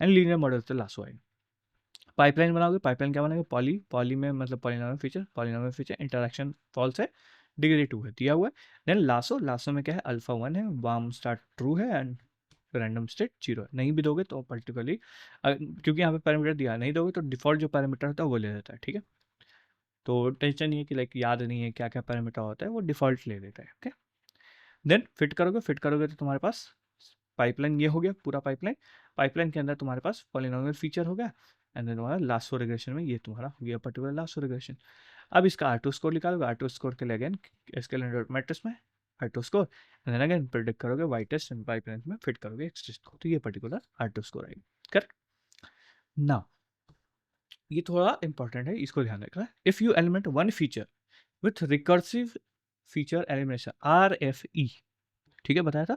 एंड लीनियर मॉडल से लासो आएगा। पाइपलाइन बनाओगे, पाइपलाइन क्या बनाओगे, पॉली में मतलब पॉलिनोमियल फीचर इंटरेक्शन फॉल्स है, डिग्री 2 है, दिया हुआ है। देन लासो में क्या है, अल्फा 1 है, वार्म स्टार्ट ट्रू है, एंड रैंडम स्टेट 0 है। नहीं भी दोगे तो पर्टिकुलरली, क्योंकि यहाँ पे पैरामीटर दिया, नहीं दोगे तो डिफॉल्ट जो पैरामीटर होता है वो ले लेता है। ठीक है, तो टेंशन नहीं है कि लाइक याद नहीं है क्या क्या पैरामीटर होता है, वो डिफॉल्ट ले लेता है। ओके, देन फिट करोगे तो तुम्हारे पास पाइपलाइन ये हो गया, पूरा पाइपलाइन। पाइपलाइन के अंदर तुम्हारे पास पॉलिनोमियल फीचर हो गया, एंड देन तुम्हारा लासो रिग्रेशन में ये तुम्हारा हो गया पर्टिकुलर लासो रिग्रेशन। अब इसका R2 स्कोर निकालोगे, R2 स्कोर के लिए अगेन स्केलर मैट्रिक्स में R2 score, and then again predict करोगे वाई टेस्ट एंड पाइपलाइन में फिट करोगे एक्स टेस्ट को, तो ये पर्टिकुलर R2 स्कोर आएगी। करेक्ट। नाउ ये थोड़ा इंपॉर्टेंट है, इसको ध्यान रखना। If you element one feature with recursive feature elimination RFE, ठीक है, बताया था,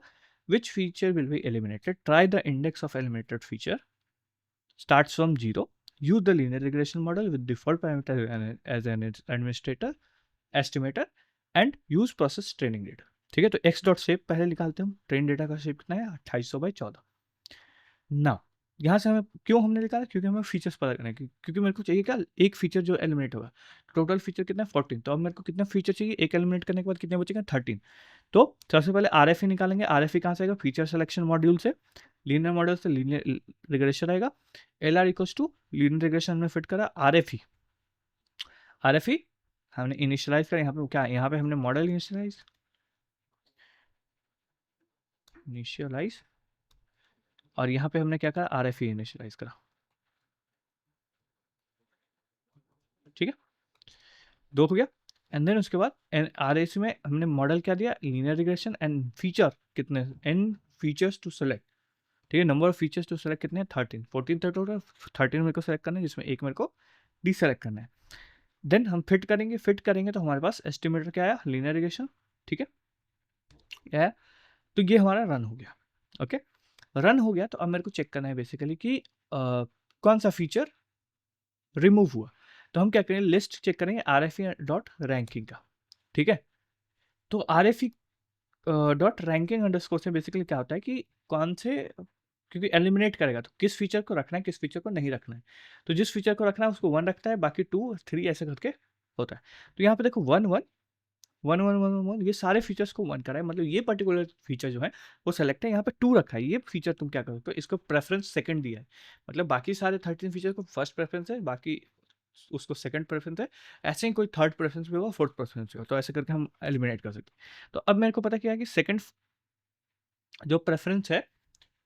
which feature will be eliminated, try the index of eliminated feature starts from 0, use the linear regression model with default parameter as an administrator estimator and use process training data। ठीक है, तो x dot shape पहले निकालते हैं हम, train data का shape कितना है 2800/14। ना यहाँ से हमें क्यों हमने निकाला, क्योंकि हमें फीचर्स पता करना है, क्योंकि मेरे को चाहिए क्या, एक फीचर जो एलिमिनेट होगा। टोटल फीचर कितना है 14, तो अब मेरे को कितना फीचर चाहिए, एक एलिमिनेट करने के बाद कितने बचेंगे 13। तो सबसे पहले RFE निकालेंगे। RFE कहाँ से आएगा, फीचर सिलेक्शन मॉड्यूल से, लीनियर मॉडल से लीनियर रिग्रेशन आएगा। LR equals to linear regression में फिट करा RFE। RFE हमने इनिशियलाइज करा, यहाँ पे क्या, यहाँ पे हमने मॉडल इनिशियलाइज, और यहाँ पे हमने क्या करा, RFE इनिशियलाइज करा। ठीक है, दो हो गया। एंड देन उसके बाद RAC में हमने मॉडल क्या दिया, लीनियर रिग्रेशन, एंड फीचर कितने, n फीचर्स टू सेलेक्ट। ठीक है, number of features to select कितने हैं 13, 14 तक टोटल, 13 मेरे को सेलेक्ट करना है, जिसमें एक मेरे को डीसेलेक्ट करना है। देन हम फिट करेंगे तो हमारे पास एस्टिमेटर क्या आया, लीनियर रिग्रेशन। ठीक है, क्या है, तो ये हमारा रन हो गया। ओके, रन हो गया, तो अब मेरे को चेक करना है बेसिकली कि कौन सा फीचर रिमूव हुआ। तो हम क्या करेंगे, लिस्ट चेक करेंगे RFE डॉट रैंकिंग का। ठीक है, तो RFE डॉट रैंकिंग अंडरस्कोर से बेसिकली क्या होता है कि कौन से, क्योंकि एलिमिनेट करेगा तो किस फीचर को रखना है, किस फीचर को नहीं रखना है। तो जिस फीचर को रखना है उसको 1 रखता है, बाकी 2 3 ऐसे करके होता है। तो यहाँ पे देखो 1 1 1 1 1 1 ये सारे फीचर्स को 1 करा है, मतलब ये पर्टिकुलर फीचर जो है वो सेलेक्ट है, यहाँ पे 2 रखा है। ये फीचर तुम क्या कर सकते हो, इसको प्रेफरेंस सेकंड दिया है, मतलब बाकी सारे 13 फीचर को फर्स्ट प्रेफरेंस है, बाकी उसको सेकंड प्रेफरेंस है। ऐसे ही कोई थर्ड प्रेफरेंस भी होगा, फोर्थ प्रेफरेंस भी होगा, तो ऐसे करके हम एलिमिनेट कर सकते हैं। तो अब मेरे को पता क्या है कि सेकंड जो प्रेफरेंस है,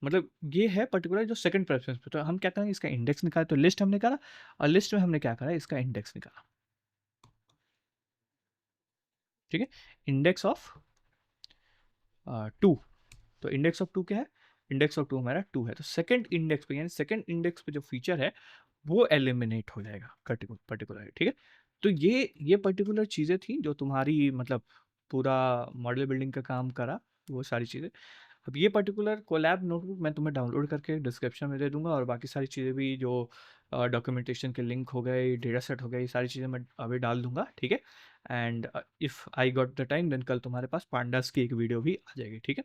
मतलब ये है पर्टिकुलर जो सेकंड प्रेफरेंस पे, तो हम क्या करेंगे, इसका इंडेक्स निकाला। तो लिस्ट हमने करा, और लिस्ट में हमने क्या करा, इसका इंडेक्स निकाला। ठीक है, इंडेक्स ऑफ 2। तो इंडेक्स ऑफ 2 क्या है, इंडेक्स ऑफ 2 हमारा 2 है, तो सेकंड इंडेक्स पे, यानी सेकंड इंडेक्स पे जो फीचर है वो एलिमिनेट हो जाएगा पर्टिकुलर। ठीक है, तो ये पर्टिकुलर चीज़ें थी जो तुम्हारी मतलब पूरा मॉडल बिल्डिंग का काम करा, वो सारी चीज़ें। अब ये पर्टिकुलर कोलैब नोटबुक मैं तुम्हें डाउनलोड करके डिस्क्रिप्शन में दे दूंगा, और बाकी सारी चीज़ें भी जो डॉक्यूमेंटेशन के लिंक हो गए, डेटा सेट हो गए, ये सारी चीज़ें मैं अभी डाल दूंगा। ठीक है, and if I got the time then कल तुम्हारे पास पांडास की एक वीडियो भी आ जाएगी। ठीक है,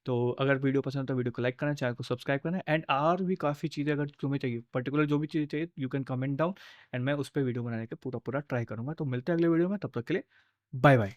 तो अगर वीडियो पसंद है तो वीडियो को लाइक करना, चैनल को सब्सक्राइब करना, एंड और भी काफ़ी चीज़ें अगर तुम्हें चाहिए, पर्टिकुलर जो भी चीज़ें चाहिए, you can comment down, and मैं उस पर वीडियो बनाने का पूरा ट्राई करूँगा। तो मिलते हैं अगले वीडियो में, तब तक के लिए बाय बाय।